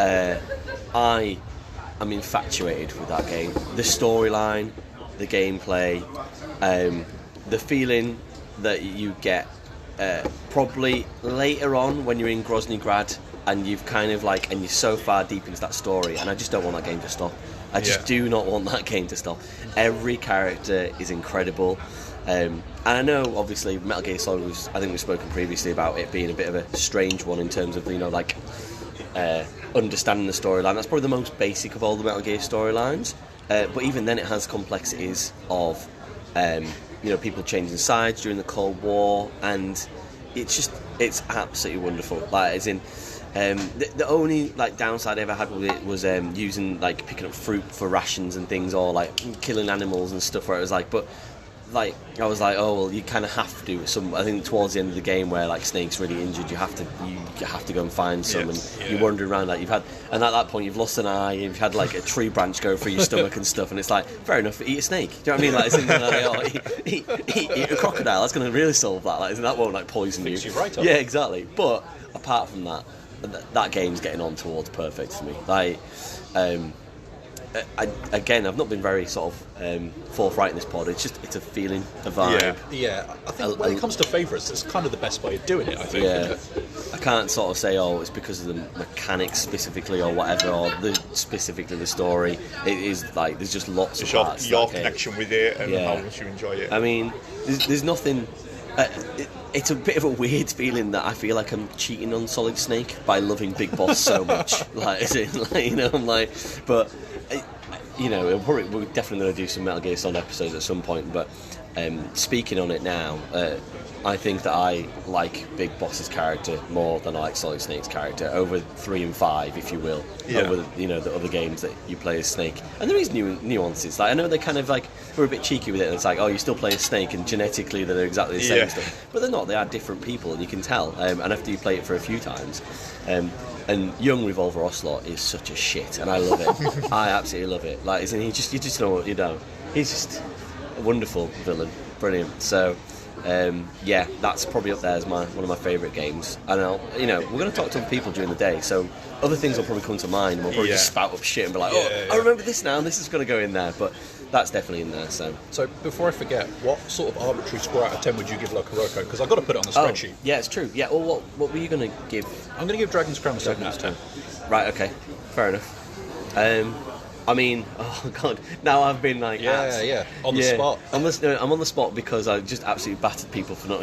I am infatuated with that game. The storyline, the gameplay, the feeling that you get probably later on when you're in Grozny Grad and you've kind of like, and you're so far deep into that story, and I just don't want that game to stop. I just do not want that game to stop. Every character is incredible. And I know, obviously, Metal Gear Solid was, I think we've spoken previously about it being a bit of a strange one in terms of, you know, like, understanding the storyline. That's probably the most basic of all the Metal Gear storylines. But even then it has complexities of, you know, people changing sides during the Cold War, and it's absolutely wonderful. Like, as in, the only like downside I ever had with it was using, like, picking up fruit for rations and things, or like killing animals and stuff, where it was like, but like I was like, oh well, you kind of have to. I think towards the end of the game, where like Snake's really injured, you have to go and find some, and you're wandering around. Like, and at that point you've lost an eye, you've had like a tree branch go through your stomach and stuff, and it's like, fair enough, eat a snake. Do you know what I mean? Like, it's eat a crocodile. That's going to really solve that. Like, that won't like poison you. You're right on. Yeah, exactly. But apart from that, that game's getting on towards perfect for me. Like, I've not been very sort of forthright in this pod. It's a feeling, a vibe. Yeah. I think when it comes to favourites, it's kind of the best way of doing it, I think. Yeah. I can't sort of say, oh, it's because of the mechanics specifically or whatever, or specifically the story. It is like, there's just lots of parts. Your connection with it and how much you enjoy it. I mean, there's nothing. It's a bit of a weird feeling that I feel like I'm cheating on Solid Snake by loving Big Boss so much. Like, as in, like, you know, I'm like, but. You know, we're definitely going to do some Metal Gear Solid episodes at some point, but speaking on it now, I think that I like Big Boss's character more than I like Solid Snake's character, over 3 and 5, if you will, over the other games that you play as Snake. And there is nuances. Like, I know they kind of like were a bit cheeky with it, and it's like, oh, you still play as Snake, and genetically they're exactly the same stuff, but they're not. They are different people, and you can tell. And after you play it for a few times. And young Revolver Ocelot is such a shit, and I love it. I absolutely love it. Like, isn't he? You just know what you know. He's just a wonderful villain, brilliant. So, that's probably up there as one of my favourite games. And we're going to talk to other people during the day, so other things will probably come to mind. And we'll probably just spout up shit and be like, I remember this now, and this is going to go in there. But that's definitely in there. So before I forget, what sort of arbitrary score out of 10 would you give Loca-Roco? Because I've got to put it on the spreadsheet. Yeah, it's true. Yeah, well, what were you going to give? I'm going to give Dragon's Crown a 7 out of 10. Right, okay. Fair enough. I mean, oh god, now I've been like... on the spot. I'm on the spot because I just absolutely battered people for not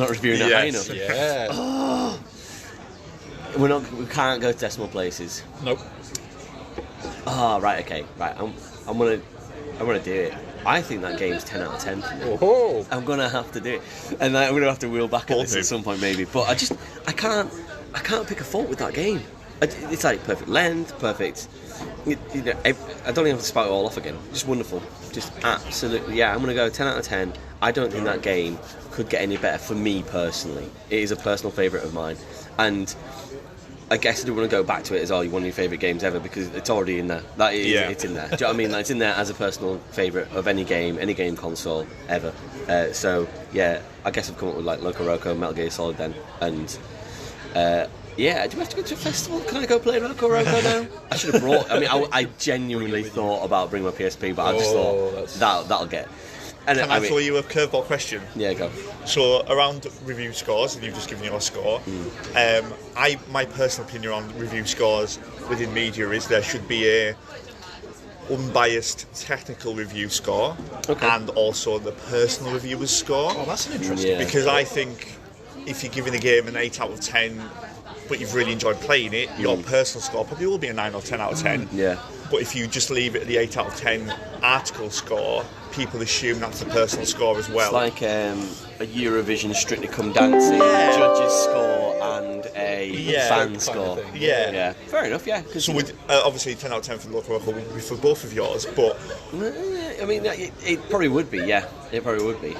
reviewing it high enough. Yeah. Oh, we can't go to decimal places. Nope. Oh, right, okay. Right, I'm gonna do it. I think that game's 10 out of 10 for me. Oh. I'm gonna have to do it, and I'm gonna have to wheel back at this at some point maybe. But I can't pick a fault with that game. It's like perfect length, perfect. I don't even have to spout it all off again. Just wonderful, just absolutely. Yeah, I'm gonna go 10 out of 10. I don't think that game could get any better for me personally. It is a personal favourite of mine, and I guess I do want to go back to it as one of your favourite games ever, because it's already in there. It's in there. Do you know what I mean? Like, it's in there as a personal favourite of any game console ever. So yeah, I guess I've come up with like Loca-Roco and Metal Gear Solid then, and do we have to go to a festival? Can I go play Loca-Roco now? I should have brought. I mean, I genuinely thought about bringing my PSP, but I just thought that'll get. And Can I throw you a curveball question? Yeah, go. So, around review scores, and you've just given your score, my personal opinion on review scores within media is there should be a unbiased technical review score, and also the personal reviewer's score. Oh, that's an interesting. Because I think if you're giving a game an 8 out of 10, but you've really enjoyed playing it, your personal score probably will be a 9 or 10 out of 10. Yeah. But if you just leave it at the 8 out of 10 article score, people assume that's the personal score as well. It's like a Eurovision Strictly Come Dancing judges score and a fan score. Yeah. Fair enough, yeah. So with, obviously 10 out of 10 for Loca-Roco would be for both of yours, but... I mean, it probably would be, yeah. It probably would be.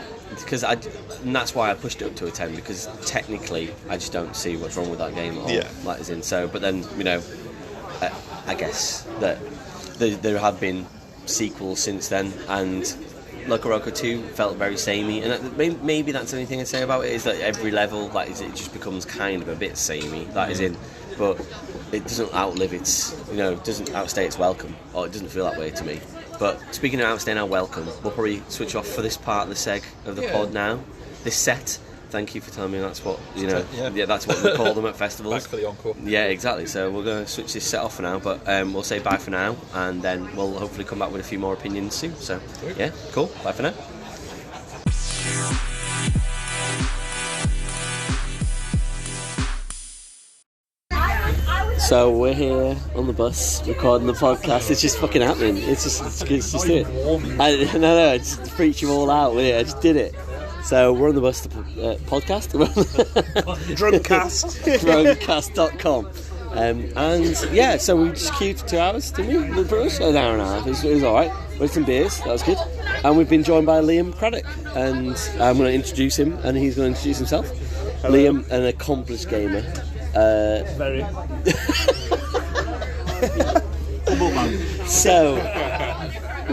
And that's why I pushed it up to a 10, because technically I just don't see what's wrong with that game at all. Yeah. Like, as in, so, but then, I guess that there have been sequels since then, and Loca-l 2 felt very samey, and maybe that's the only thing I'd say about it, is that every level, like, it just becomes kind of a bit samey, that is in, but it doesn't outlive its, it doesn't outstay its welcome, or it doesn't feel that way to me. But speaking of outstaying our welcome, we'll probably switch off for this part of the seg of the pod now, this set. Thank you for telling me that's what, that's what we call them at festivals. Back for the encore. Yeah, exactly. So we're going to switch this set off for now, but we'll say bye for now, and then we'll hopefully come back with a few more opinions soon. So, yeah, cool. Bye for now. So we're here on the bus recording the podcast. It's just fucking happening. It's just it. No, I just freaked you all out with it. I just did it. So we're on the bus to podcast. Drunkcast.com. And yeah, so we just queued for 2 hours, didn't we? For us, an hour and a half. It was alright. We had some beers, that was good. And we've been joined by Liam Craddock. And I'm going to introduce him, and he's going to introduce himself. Hello. Liam, an accomplished gamer. Very. So,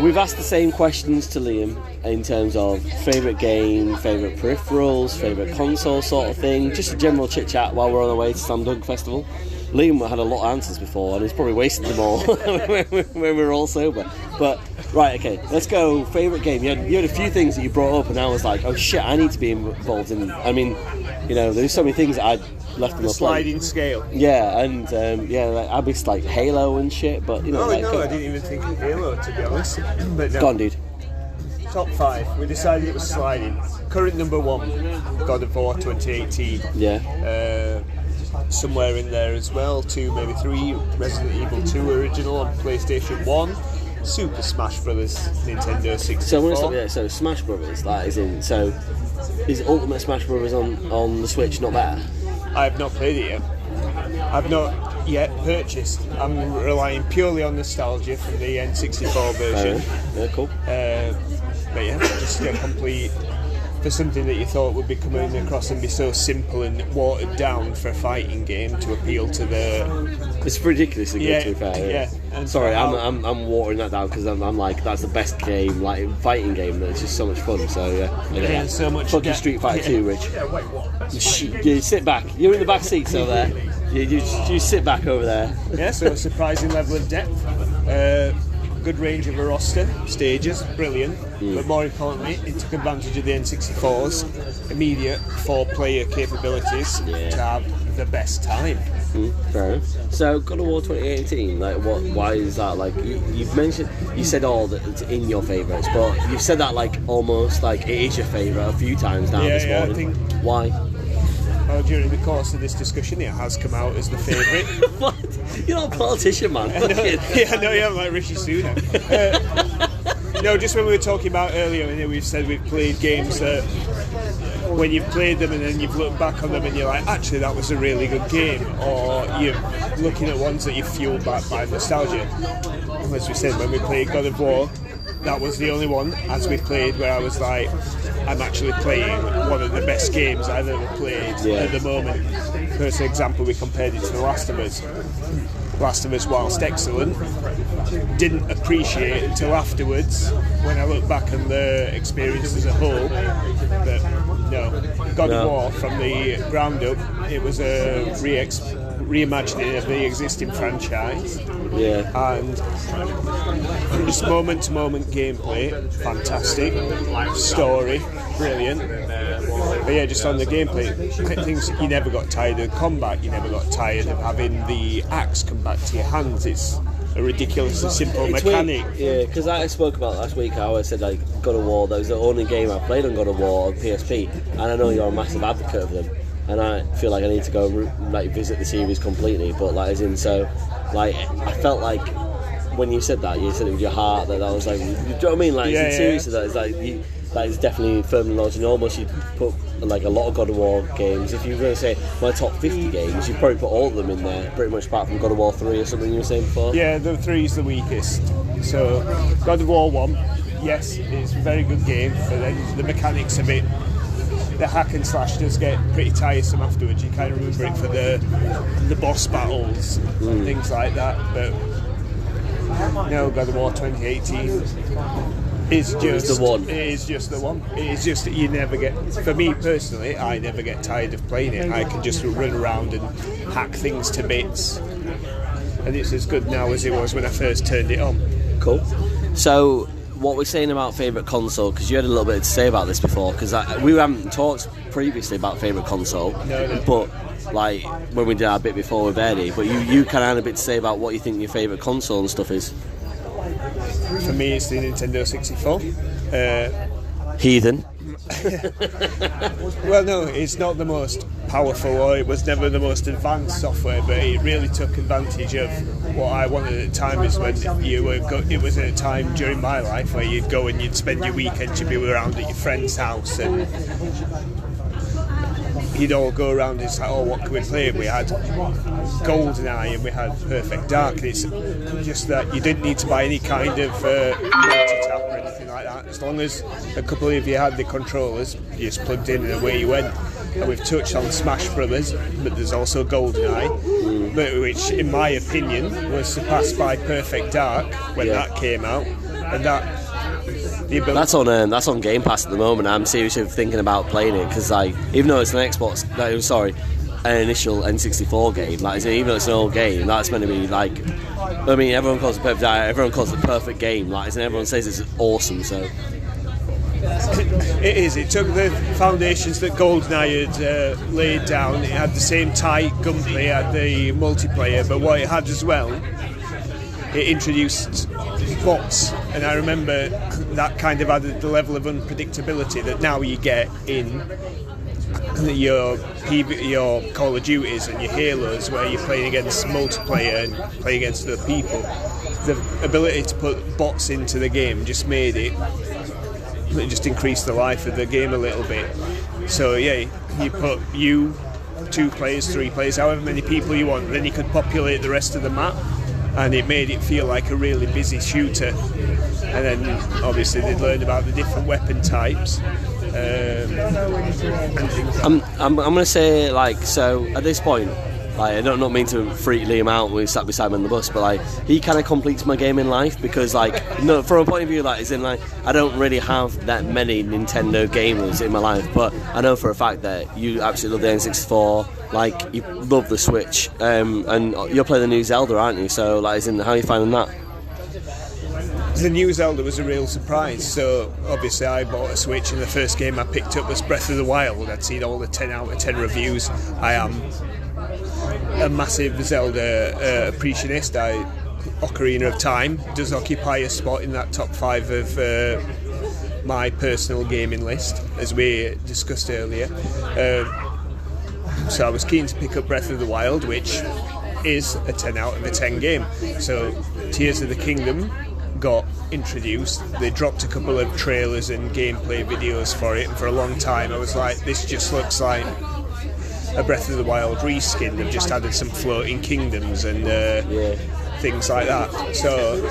we've asked the same questions to Liam in terms of favourite game, favourite peripherals, favourite console sort of thing, just a general chit chat while we're on our way to Slam Dunk Festival. Liam had a lot of answers before and he's probably wasted them all when we were all sober. But, right, okay, let's go. Favourite game. You had a few things that you brought up and I was like, oh shit, I need to be involved in. I mean, there's so many things that I'd left on the sliding scale. Yeah, and like, I'd be like Halo and shit, but I didn't even think of Halo, to be honest. But no. Go on, dude. Top 5. We decided it was sliding. Current number 1, God of War 2018. Yeah. Somewhere in there as well, 2, maybe 3, Resident Evil 2 original on PlayStation 1, Super Smash Brothers, Nintendo 64. So when it's so Smash Brothers, that is in. So is Ultimate Smash Brothers on the Switch not there? I have not played it yet. I've not yet purchased. I'm relying purely on nostalgia from the N64 version. Yeah, cool. But yeah, just a complete. For something that you thought would be coming across and be so simple and watered down for a fighting game to appeal to the... It's ridiculously good, to be fair. Yeah. Sorry, I'm watering that down because I'm like, that's the best game, like fighting game, that's just so much fun. So yeah. So much. Fucking Street Fighter 2, Rich. Yeah, wait, what? You sit back. You're in the back seats over there. You sit back over there. Yeah, so a surprising level of depth. Good range of a roster, stages, brilliant. But more importantly, it took advantage of the N64's immediate 4-player capabilities to have the best time. Fair enough. So, God of War 2018, like, why is that? Like, you've mentioned, you said that it's in your favourites, but you've said that like almost like it is your favourite a few times now this morning. I think. Why? During the course of this discussion, it has come out as the favourite. What? You're not a politician, man. I know, I'm like Rishi Sunak. No, just when we were talking about earlier, we've said we've played games that when you've played them and then you've looked back on them and you're like, actually that was a really good game, or you're looking at ones that you've fueled back by nostalgia. And as we said, when we played God of War, that was the only one, as we played, where I was like, I'm actually playing one of the best games I've ever played at the moment. For example, we compared it to The Last of Us. Last of Us, whilst excellent, didn't appreciate until afterwards, when I look back on the experience as a whole, that God of War, from the ground up, it was a reimagining of the existing franchise. And just moment-to-moment gameplay, fantastic. Story, brilliant. But yeah, just on the gameplay, things, you never got tired of combat, you never got tired of having the axe come back to your hands. It's a ridiculously simple mechanic. Weird. Yeah, because I spoke about last week how I said like God of War, that was the only game I played on God of War on PSP, and I know you're a massive advocate of them, and I feel like I need to go like visit the series completely, but like as in, so like I felt like when you said that, you said it with your heart, that was like, you know what I mean, like seriously, that is like that is definitely firmly lodged, and almost you'd put like a lot of God of War games. If you were going to say my top 50 games, you'd probably put all of them in there, pretty much apart from God of War 3 or something you were saying before. Yeah, the 3 is the weakest. So God of War 1, yes, it's a very good game, but then the mechanics of it, the hack and slash does get pretty tiresome afterwards. You kind of remember it for the boss battles and things like that, but no, God of War 2018, It's the one. It is just the one. It is just that you never get. For me personally, I never get tired of playing it. I can just run around and hack things to bits, and it's as good now as it was when I first turned it on. Cool. So, what we're saying about favourite console, because you had a little bit to say about this before, because we haven't talked previously about favourite console, no. But like when we did our bit before with Eddie, but you kind of had a bit to say about what you think your favourite console and stuff is. For me, it's the Nintendo 64. Heathen. Well, no, it's not the most powerful, or it was never the most advanced software, but it really took advantage of what I wanted at the time. Is when it was at a time during my life where you'd go and you'd spend your weekends, you'd be around at your friend's house, and you'd all go around and say, oh, what can we play? We had GoldenEye and we had Perfect Dark, and it's just that you didn't need to buy any kind of multi-tap or anything like that. As long as a couple of you had the controllers, you just plugged in and away you went. And we've touched on Smash Brothers, but there's also GoldenEye, which in my opinion was surpassed by Perfect Dark when that came out, and that. That's on Game Pass at the moment. I'm seriously thinking about playing it because, like, even though it's an an initial N64 game, like, even though it's an old game, that's meant to be like. I mean, everyone calls it Perfect. Everyone calls it a perfect game, like, and everyone says it's awesome. So it is. It took the foundations that GoldenEye had laid down. It had the same tight gunplay, it had the multiplayer, but what it had as well, it introduced bots, and I remember that kind of added the level of unpredictability that now you get in your Call of Duties and your Halos, where you're playing against multiplayer and playing against other people. The ability to put bots into the game just made it just increased the life of the game a little bit. So yeah, you put 2 players, 3 players, however many people you want, then you could populate the rest of the map, and it made it feel like a really busy shooter. And then obviously they'd learned about the different weapon types. I'm going to say, like, so at this point, like, I don't not mean to freak Liam out when we sat beside him on the bus, but like, he kind of completes my game in life because, like, no, from a point of view, like, as in, like, I don't really have that many Nintendo gamers in my life, but I know for a fact that you absolutely love the N64, like, you love the Switch, and you're playing the new Zelda, aren't you? So, like, as in, how are you finding that? The new Zelda was a real surprise. So obviously I bought a Switch, and the first game I picked up was Breath of the Wild. I'd seen all the 10 out of 10 reviews. I am a massive Zelda appreciationist. Ocarina of Time does occupy a spot in that top 5 of my personal gaming list, as we discussed earlier. So I was keen to pick up Breath of the Wild, which is a 10 out of 10 game. So Tears of the Kingdom got introduced. They dropped a couple of trailers and gameplay videos for it, and for a long time I was like, this just looks like a Breath of the Wild reskin. They've just added some floating kingdoms and things like that. So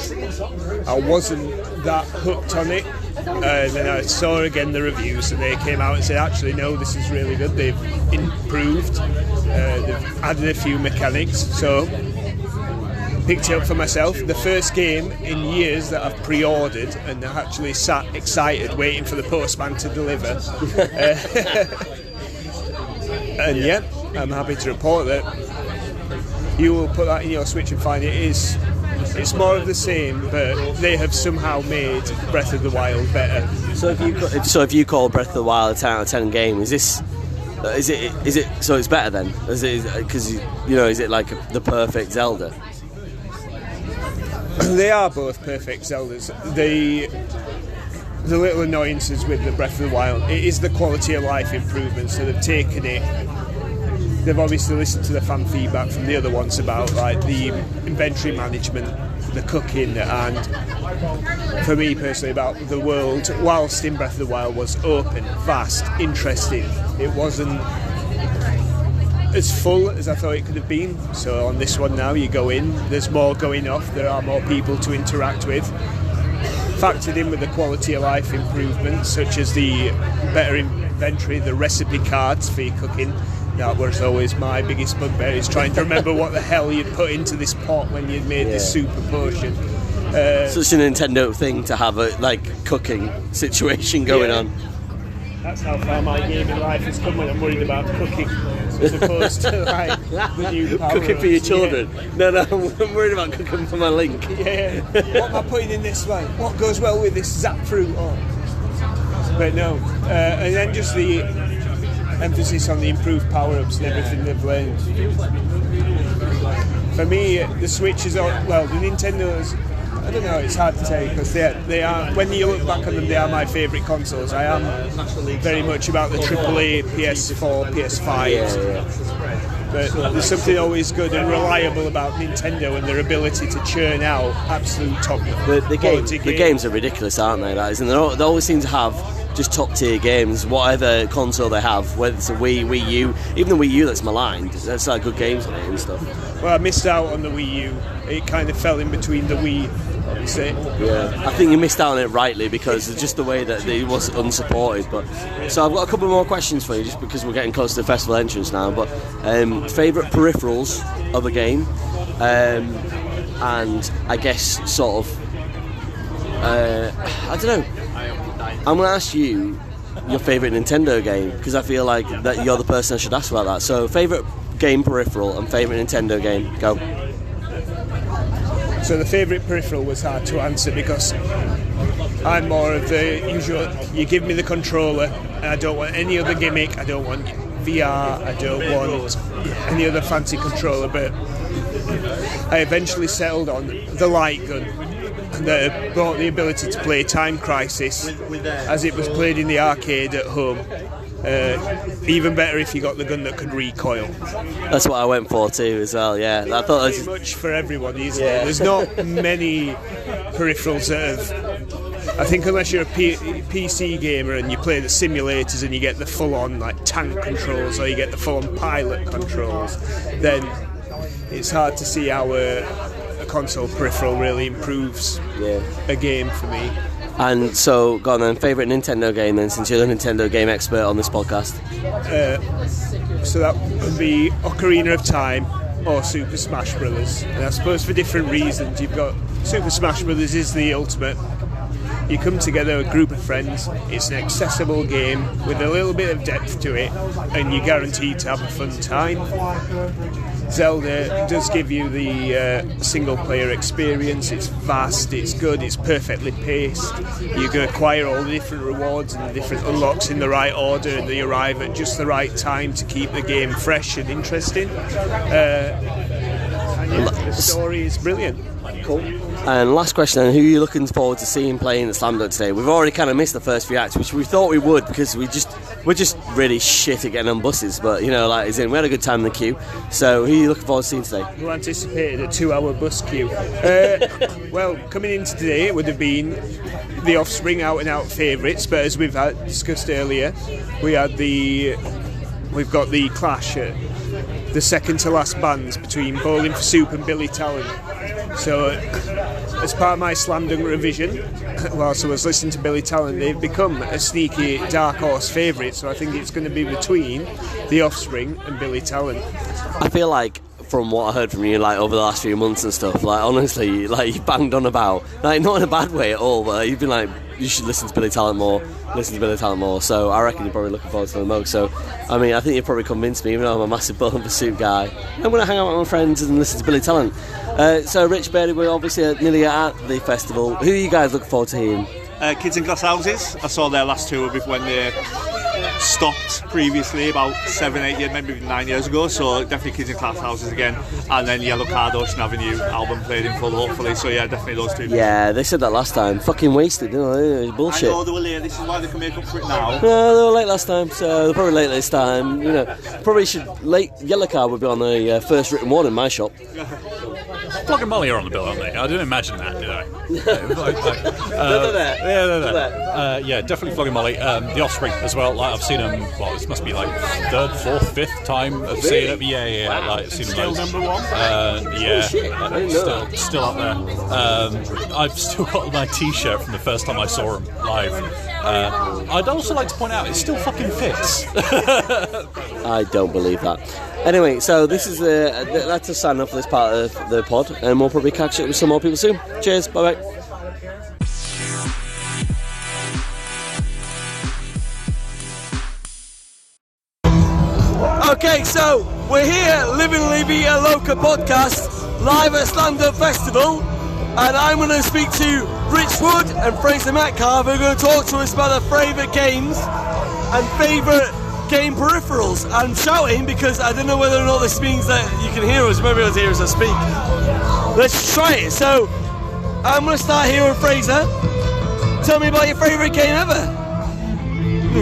I wasn't that hooked on it. Then I saw again the reviews, and they came out and said, actually no, this is really good. They've improved, they've added a few mechanics. So picked it up for myself. The first game in years that I've pre-ordered, and I actually sat excited waiting for the postman to deliver. And yeah, I'm happy to report that you will put that in your Switch and find it's more of the same, but they have somehow made Breath of the Wild better. So if you call Breath of the Wild a 10 out of 10 game, is it so it's better then? Because is it like the perfect Zelda? They are both perfect Zeldas. The little annoyances with the Breath of the Wild, it is the quality of life improvement. So they've taken it. They've obviously listened to the fan feedback from the other ones about, like, the inventory management, the cooking, and for me personally about the world. Whilst in Breath of the Wild was open, vast, interesting, it wasn't as full as I thought it could have been. So on this one now, you go in, there's more going off, there are more people to interact with. Factored in with the quality of life improvements, such as the better inventory, the recipe cards for your cooking. That was always my biggest bugbear, is trying to remember what the hell you'd put into this pot when you'd made this super potion. Such a Nintendo thing to have a cooking situation going on. That's how far my gaming life has come when I'm worried about cooking, as opposed to the new power cooking for your children. Yeah. No, I'm worried about cooking for my Link. Yeah. What am I putting in this? What goes well with this zap fruit? But no, and then just the emphasis on the improved power-ups and everything they've learned. For me, the Switch is the Nintendo's. I don't know, it's hard to say because they are, when you look back on them, they are my favourite consoles. I am very much about the AAA PS4, PS5. Yeah. But there's something always good and reliable about Nintendo and their ability to churn out absolute top quality games. The games are ridiculous, aren't they? They always seem to have just top tier games, whatever console they have, whether it's a Wii U, even the Wii U that's maligned, that's good games on it and stuff. Well, I missed out on the Wii U. It kind of fell in between the Wii. Yeah, I think you missed out on it rightly because it's just the way that it was unsupported. But so I've got a couple more questions for you, just because we're getting close to the festival entrance now. But favourite peripherals of a game, and I guess sort of I don't know. I'm going to ask you your favourite Nintendo game because I feel like that you're the person I should ask about that. So favourite game peripheral and favourite Nintendo game. Go. So the favourite peripheral was hard to answer because I'm more of the usual, you give me the controller and I don't want any other gimmick, I don't want VR, I don't want any other fancy controller, but I eventually settled on the light gun that brought the ability to play Time Crisis as it was played in the arcade at home. Even better if you got the gun that could recoil. That's what I went for too as well, yeah. I thought that was pretty much for everybody, isn't it? There's not many peripherals that have... I think unless you're a PC gamer and you play the simulators and you get the full-on tank controls or you get the full-on pilot controls, then it's hard to see how a console peripheral really improves a game for me. And so, go on then, favourite Nintendo game then, since you're the Nintendo game expert on this podcast? So that would be Ocarina of Time or Super Smash Brothers. And I suppose for different reasons. You've got Super Smash Brothers is the ultimate. You come together, a group of friends, it's an accessible game with a little bit of depth to it, and you're guaranteed to have a fun time. Zelda does give you the single-player experience. It's vast, it's good, it's perfectly paced. You can acquire all the different rewards and the different unlocks in the right order, and they arrive at just the right time to keep the game fresh and interesting. And the story is brilliant. Cool. And last question then, who are you looking forward to seeing playing at Slam Dunk today? We've already kind of missed the first few acts, which we thought we would because we're just really shit at getting on buses, but we had a good time in the queue. So who are you looking forward to seeing today? Who anticipated a 2-hour bus queue? Well, coming into today it would have been the Offspring out-and-out favourites, but as we've discussed earlier, we've got the clash at the second to last bands between Bowling for Soup and Billy Talent. So as part of my Slam Dunk revision, whilst I was listening to Billy Talent, they've become a sneaky dark horse favourite, so I think it's going to be between the Offspring and Billy Talent. I feel like from what I heard from you over the last few months and stuff, honestly, you banged on about, not in a bad way at all, but you've been you should listen to Billy Talent more, so I reckon you're probably looking forward to the most. So I think you've probably convinced me, even though I'm a massive Bowling for Soup guy. I'm going to hang out with my friends and listen to Billy Talent. So Rich, Bailey, we're obviously nearly at the festival. Who are you guys looking forward to hearing? Kids in Glass Houses. I saw their last tour when they stopped previously about 7-8 years, maybe 9 years ago, so definitely Kids in Glass Houses again, and then Yellow Card Ocean Avenue album played in full hopefully, so yeah, definitely those two. Yeah, they said that last time, fucking wasted, didn't they? It was bullshit. I know they were late, this is why they can make up for it now. No, they were late last time, so they're probably late this time, probably should, Yellow Card would be on the first written warning in my shop. Plug and Molly are on the bill, aren't they? I didn't imagine that, did I? They're there. Yeah, they're there. Yeah, definitely Plug and Molly. The Offspring as well. I've seen them. Well, this must be third, fourth, fifth time I've seen them. Yeah. Wow. I've seen still them. Number one. Yeah. Still up there. I've still got my T-shirt from the first time I saw them live. I'd also like to point out it still fucking fits. I don't believe that. Anyway, so this is that's a sign off for this part of the pod, and we'll probably catch up with some more people soon. Cheers. Bye-bye. Okay, so we're here, LIVE-ing La Vita Loca-l Podcast, live at Stand-Up Festival, and I'm going to speak to Rich Wood and Fraser Metcalf, who are going to talk to us about their favourite games and favourite game peripherals. I'm shouting because I don't know whether or not this means that you can hear us. Maybe you'll hear us as I speak. Let's try it. So, I'm going to start here with Fraser. Tell me about your favourite game ever.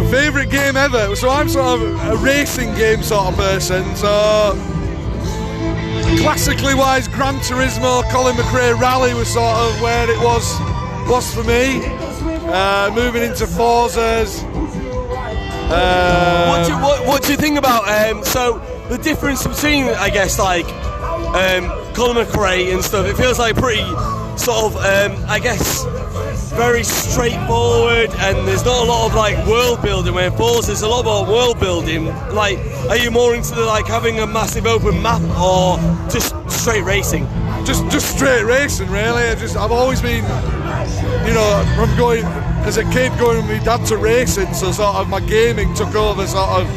Favourite game ever? So I'm sort of a racing game sort of person, so classically wise, Gran Turismo, Colin McRae Rally was sort of where it was for me. Moving into Forzas. What do you think about so the difference between, I guess, like Colin McRae and stuff? It feels like pretty sort of I guess very straightforward, and there's not a lot of like world building. Where Forza there's a lot more world building. Like, are you more into like having a massive open map or just straight racing? Just straight racing, really. I've always been, you know, from going as a kid going with my dad to racing, so sort of my gaming took over, sort of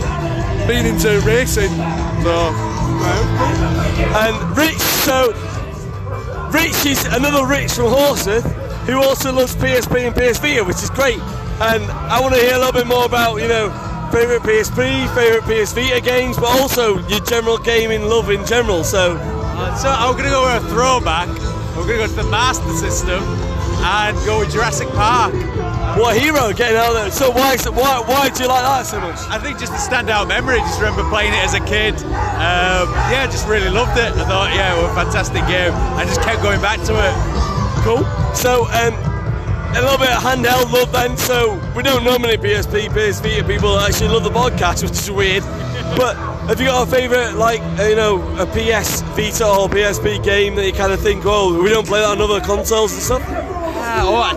being into racing. So. And Rich is another Rich from Horsworth, who also loves PSP and PS Vita, which is great. And I want to hear a little bit more about, you know, favourite PSP, favourite PS Vita games, but also your general gaming love in general. So I'm going to go with a throwback. We're going to go to the Master System and go with Jurassic Park. What a hero getting out there. So why do you like that so much? I think just a standout memory. Just remember playing it as a kid. Yeah, just really loved it. I thought, yeah, it was a fantastic game. I just kept going back to it. Cool. So a little bit of handheld love then. So we don't know many PSP, PS Vita people that actually love the podcast, which is weird. But have you got a favourite, like, you know, a PS Vita or PSP game that you kind of think, oh, we don't play that on other consoles and stuff?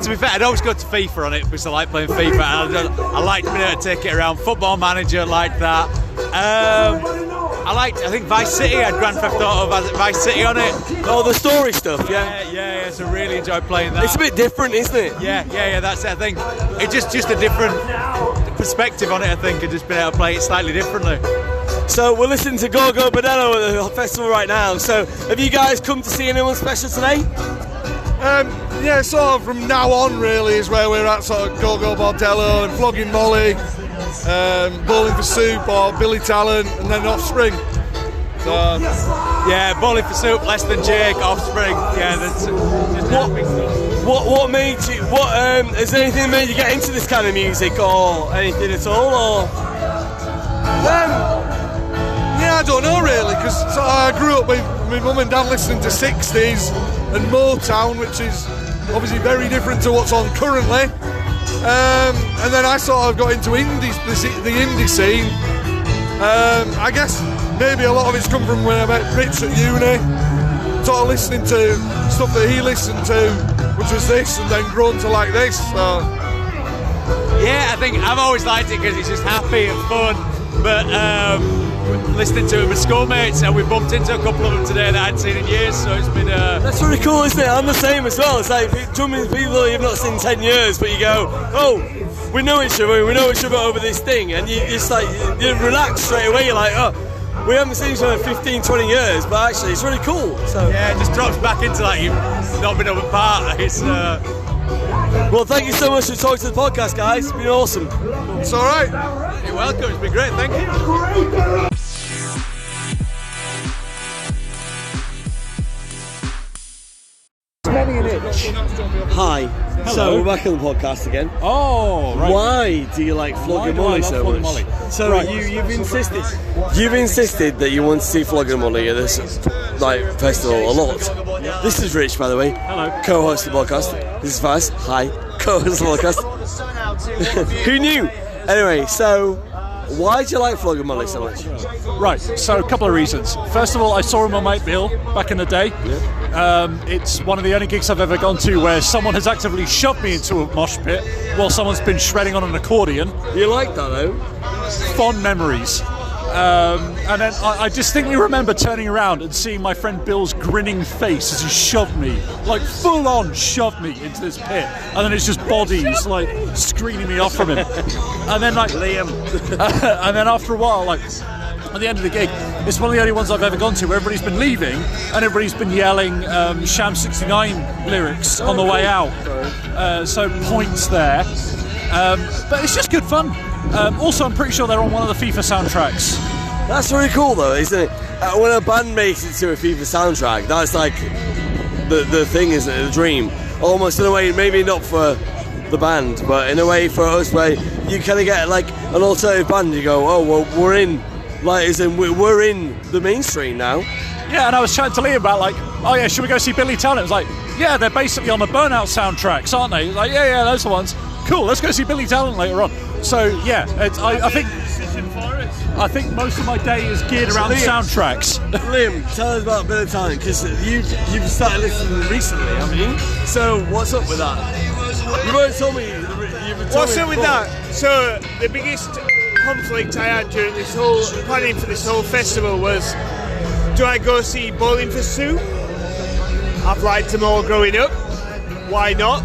To be fair, I'd always go to FIFA on it because I like playing FIFA. I like being able to take it around. Football Manager, like that. I think Vice City. I had Grand Theft Auto Vice City on it. Oh, the story stuff, yeah. Yeah. So really enjoyed playing that. It's a bit different, isn't it? Yeah. That's it. I think it's just a different perspective on it. I think and just being able to play it slightly differently. So we're listening to Go Go Bordello at the festival right now. So have you guys come to see anyone special today? Yeah, sort of from now on really is where we're at, sort of Go Go Bordello and Flogging Molly, Bowling for Soup or Billy Talent, and then Offspring. So, yeah, Bowling for Soup, Less Than Jake, Offspring. Yeah, that's just what made you? Has anything made you get into this kind of music or anything at all? Or yeah, I don't know really, because I grew up with my mum and dad listening to 60s and Motown, which is obviously very different to what's on currently. And then I sort of got into the indie scene. I guess maybe a lot of it's come from when I met Rich at uni, sort of listening to stuff that he listened to, which was this, and then grown to like this. So. Yeah, I think I've always liked it because it's just happy and fun, but listening to it with schoolmates, and we bumped into a couple of them today that I hadn't seen in years, so it's been That's really cool, isn't it? I'm the same as well. It's like drumming with people that you've not seen in 10 years, but you go, oh, we know each other over this thing, and you just like, you relax straight away. You're like, oh, we haven't seen each other in 15, 20 years, but actually it's really cool. So yeah, it just drops back into like you've not been up apart. It's well, thank you so much for talking to the podcast, guys. It's been awesome. It's alright. You're welcome, it's been great, thank you. Hi. Hello. So we're back on the podcast again. Oh, right. Why do you like Flogging Molly so much? So right. you've insisted that you want to see Flogging Molly at this festival a lot. Yeah. This is Rich, by the way. Hello. Co-host of the podcast. This is Vaz. Hi. Co-host of the podcast. Who knew? Anyway, so why do you like Flogging Molly so much? Right, so a couple of reasons. First of all, I saw him on Mate Bill back in the day. Yeah. It's one of the only gigs I've ever gone to where someone has actively shoved me into a mosh pit while someone's been shredding on an accordion. You like that though? Fond memories. And then I distinctly remember turning around and seeing my friend Bill's grinning face as he shoved me, like full on shoved me into this pit. And then it's just bodies like screening me off from him. And then like Liam. And then after a while, like at the end of the gig, it's one of the only ones I've ever gone to where everybody's been leaving and everybody's been yelling Sham 69 lyrics on the way out. So points there. But it's just good fun. Also, I'm pretty sure they're on one of the FIFA soundtracks. That's really cool, though, isn't it? When a band makes it to a FIFA soundtrack, that's like the thing, isn't it? The dream. Almost in a way, maybe not for the band, but in a way for us, where you kind of get like an alternative band. You go, oh well, we're in, like, as in we're in the mainstream now. Yeah, and I was chatting to Lee about like, oh yeah, should we go see Billy Talent? It was like, yeah, they're basically on the Burnout soundtracks, aren't they? Like, yeah, those are the ones. Cool, let's go see Billy Talent later on. So yeah, I think most of my day is geared around soundtracks. Liam, tell us about Billy Talent, because you've started listening recently, haven't you? So what's up with that? You've already told me. What's up with that? So the biggest conflict I had during this whole planning for this whole festival was, do I go see Bowling for Soup? I've liked them all growing up. Why not?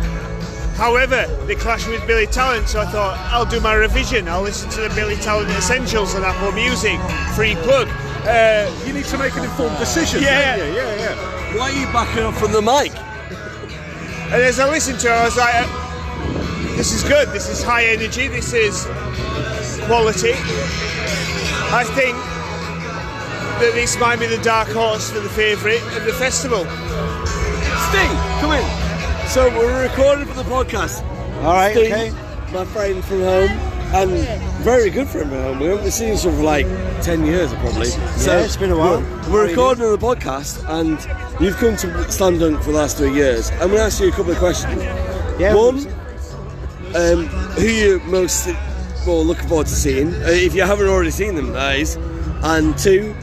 However, they clashed with Billy Talent, so I thought I'll do my revision. I'll listen to the Billy Talent Essentials on Apple Music. Free plug. You need to make an informed decision. Yeah. Why are you backing up from the mic? And as I listened to it, I was like, this is good. This is high energy. This is quality. I think that this might be the dark horse for the favourite of the festival. Sting, come in. So we're recording for the podcast. All right, Sting, okay. my friend from home, and very good friend from home. We haven't seen each other for like 10 years, probably. So it's been a while. We're recording on the podcast, and you've come to Slam Dunk for the last 3 years. I'm going to ask you a couple of questions. Yeah. One, who you most looking forward to seeing, if you haven't already seen them, that is. And two,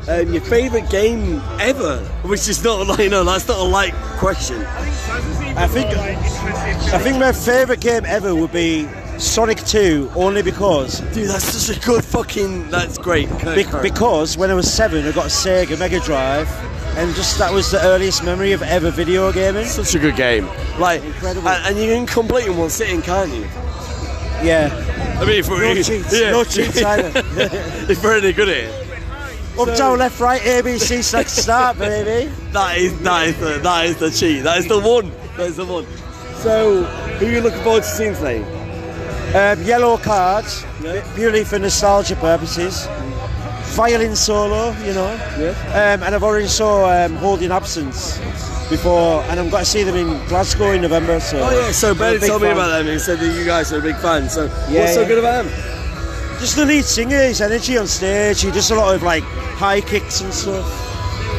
your favourite game ever, which is not like, that's not a light question. I think my favourite game ever would be Sonic 2, only because... Dude, that's such a good that's great. Because when I was 7, I got a Sega Mega Drive, and just that was the earliest memory of ever video gaming. Such a good game. Like, incredible. And you can complete in one sitting, can't you? Yeah. I mean, no cheats either. If you're really good at it. Up, down, left, right, ABC, select, start, baby. That is the cheat. That is the one. So, who are you looking forward to seeing today? Yellow Cards, purely for nostalgia purposes. Violin solo, and I've already saw Holding Absence before, and I've got to see them in Glasgow in November. So so Ben told me about them. He said that you guys are a big fan. So what's so good about him? Just the lead singer, his energy on stage. He does a lot of like high kicks and stuff.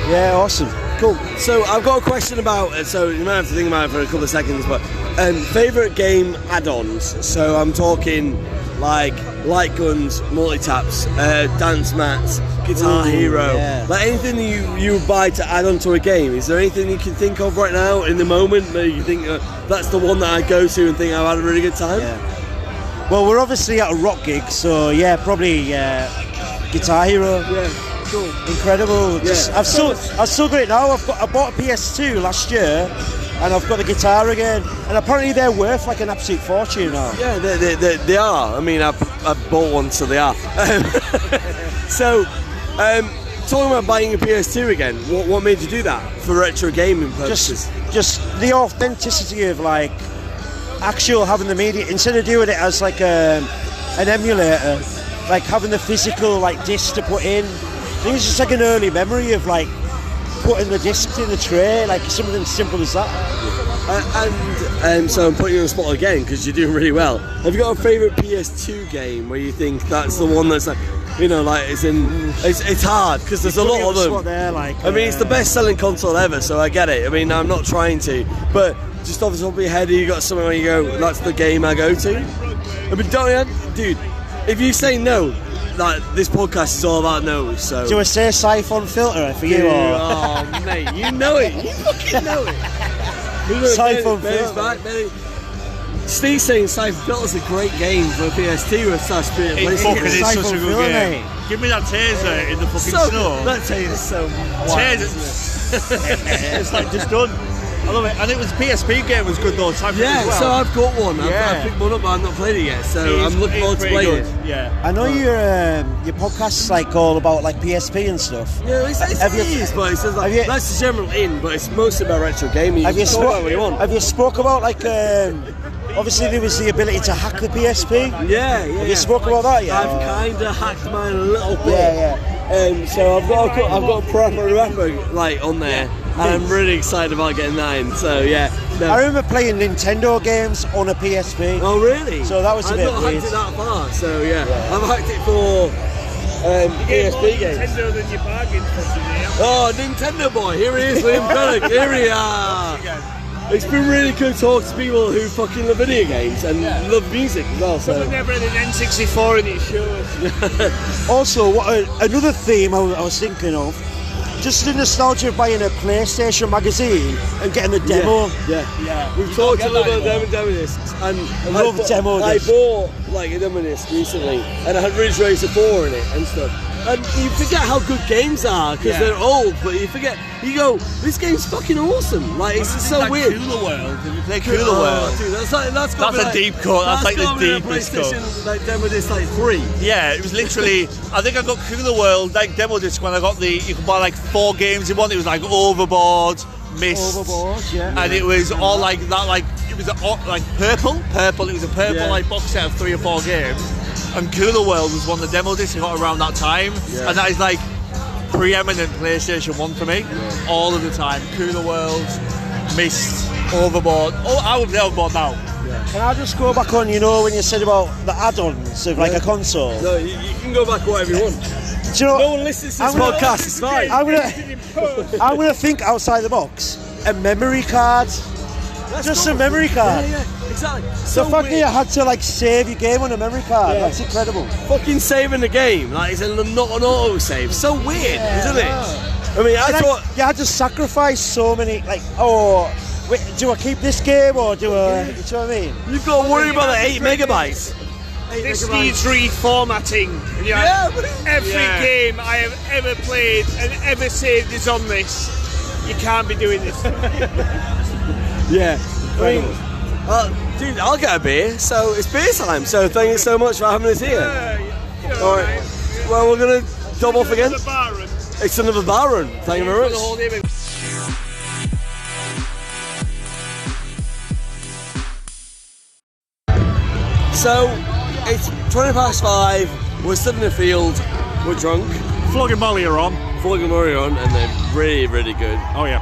Yeah, awesome. Cool. So I've got a question about, so you might have to think about it for a couple of seconds, but favourite game add-ons. So I'm talking like light guns, multi-taps, dance mats, Guitar Hero, like anything you would buy to add on to a game. Is there anything you can think of right now in the moment that you think that's the one that I go to and think I've had a really good time? Yeah. Well, we're obviously at a rock gig, so yeah, probably Guitar Hero. Yeah. Cool. Incredible. Yeah. I've still got it now. I bought a PS2 last year, and I've got the guitar again. And apparently they're worth like an absolute fortune now. Yeah, they are. I mean, I've bought one, so they are. So, talking about buying a PS2 again, what made you do that for retro gaming purposes? Just the authenticity of like actual having the media instead of doing it as like an emulator, like having the physical like disc to put in. I think it's just like an early memory of like putting the discs in the tray, like something simple as that. And so I'm putting you on the spot again because you're doing really well. Have you got a favourite PS2 game where you think that's the one that's like, it's hard because there's a lot of them. I mean, it's the best-selling console ever, so I get it. I mean, I'm not trying to, but just off the top of your head, you got somewhere where you go, that's the game I go to. I mean, dude, if you say no. Like, this podcast is all about no's, so... Do I say siphon filter for you, or...? Oh, mate, you know it. You fucking know it. Siphon filter. Back, baby. Steve's saying Cypher Filter is a great game for PS2 with such It fucking is such a good game. Give me that taser in the fucking snow. That taser is so wild. It's like just done. I love it. And it was a PSP game, was good though. Cypher as well. So I've got one. I've picked one up, but I've not played it yet. So I'm looking forward to playing it. Yeah. I know your podcast is like all about like PSP and stuff. Yeah, it's but it's just like, that's the general in, but it's mostly about retro gaming. Have you spoke about like obviously there was the ability to hack the PSP? Yeah. Have you spoke about that yet? I've kind of hacked mine a little bit. Yeah. So I've got a proper rapper like on there. And I'm really excited about getting that in, so yeah. No. I remember playing Nintendo games on a PSP. Oh really? So that was a bit weird. I've not hacked it that far, so yeah. I've hacked it for PSP games. Nintendo than your bargain for today. Oh, Nintendo boy, here he is, Liam Craddock, here we are. It's been really good to talk to people who fucking love video games and love music as well. So I've never had an N64 in its shows. Also, another theme I was thinking of, just the nostalgia of buying a PlayStation magazine and getting the demo. Yeah. We've talked a little about demo discs, and I love demo discs. I bought like a demo disc recently, and I had Ridge Racer 4 in it and stuff. And you forget how good games are because they're old, but you forget. You go, this game's fucking awesome. Like it's just so weird. Cooler World. Did you play Cooler World? Dude, that's a deep cut. That's like the deepest cut. Like demo disc like 3. Yeah, it was literally. I think I got Cooler World like demo disc when I got you could buy like 4 games in one. It was like Overboard, Mist, and it was all like that. Like it was like purple. It was a purple like box set of 3 or 4 games. And Cooler World was one of the demo discs I got around that time, and that is like preeminent PlayStation 1 for me, all of the time. Cooler World, Mist, Overboard. Oh, I would play Overboard now. Can I just go back on, when you said about the add-ons of like a console? No, you can go back whatever you want. Do you know, no one listens to this podcast, it's fine. I'm gonna think outside the box. A memory card. Just a memory card. Yeah, exactly. The fact that you had to like save your game on a memory card, that's incredible. Fucking saving the game, like it's not an auto save. So weird, isn't it? I mean, I thought you had to sacrifice so many. Like, wait, do I keep this game or do I? You know what I mean? You've got to worry about the 8 megabytes. This needs reformatting. Every game I have ever played and ever saved is on this. You can't be doing this. Yeah, I mean, dude, I'll get a beer, so it's beer time, so thank you so much for having us here. Alright, well, we're going to double off again. It's another bar run, thank you very much. So, it's 5:20, we're stood in the field, we're drunk. Flog and Molly are on. And they're really, really good. Oh yeah.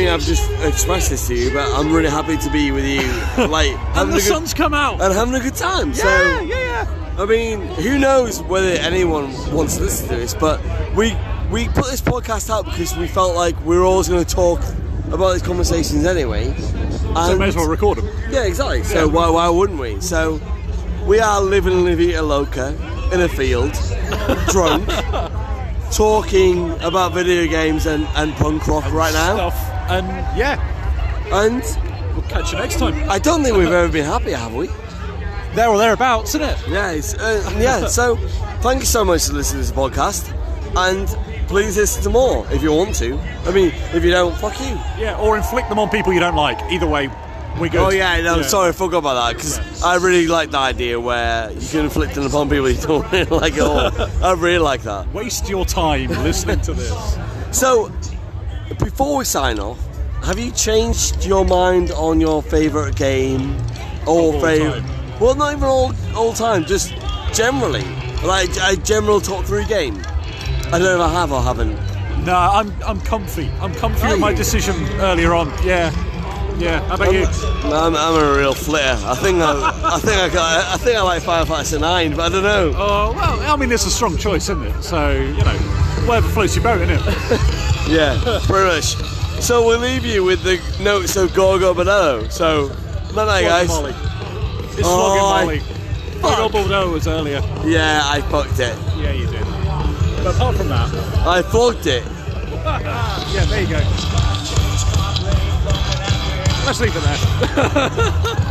I've just expressed this to you, but I'm really happy to be with you. Like, and the sun's come out. And having a good time. Yeah. I mean, who knows whether anyone wants to listen to this, but we put this podcast out because we felt like we were always going to talk about these conversations anyway. So may as well record them. Yeah, exactly. So why wouldn't we? So we are living La Vita Loca in a field, drunk. Talking about video games and punk rock right now. And we'll catch you next time. I don't think we've ever been happier, have we? There or thereabouts, isn't it? Yeah, so thank you so much for listening to this podcast, and please listen to more if you want to. I mean, if you don't, fuck you. Yeah, or inflict them on people you don't like. Either way, we're good. Oh yeah, sorry, I forgot about that, because I really like the idea where you can inflict them upon people you don't really like at all. I really like that. Waste your time listening to this. So, before we sign off, have you changed your mind on your favourite game? Or favourite? Well, not even all time, just generally. Like a general top 3 game. I don't know if I have or haven't. No, I'm comfy. I'm comfy with my decision earlier on. Yeah. How about you? I'm a real flitter. I think I like Final Fantasy 9, but I don't know. Oh well, I mean it's a strong choice, isn't it? So whatever floats your boat, isn't it? Yeah, pretty much. So we'll leave you with the notes of Gorgo Bonello. So night, guys. Molly. It's flogging Molly. Gorgo Bonello was earlier. Yeah, I fucked it. Yeah, you did. But apart from that, I flogged it. yeah, there you go. let's leave it there.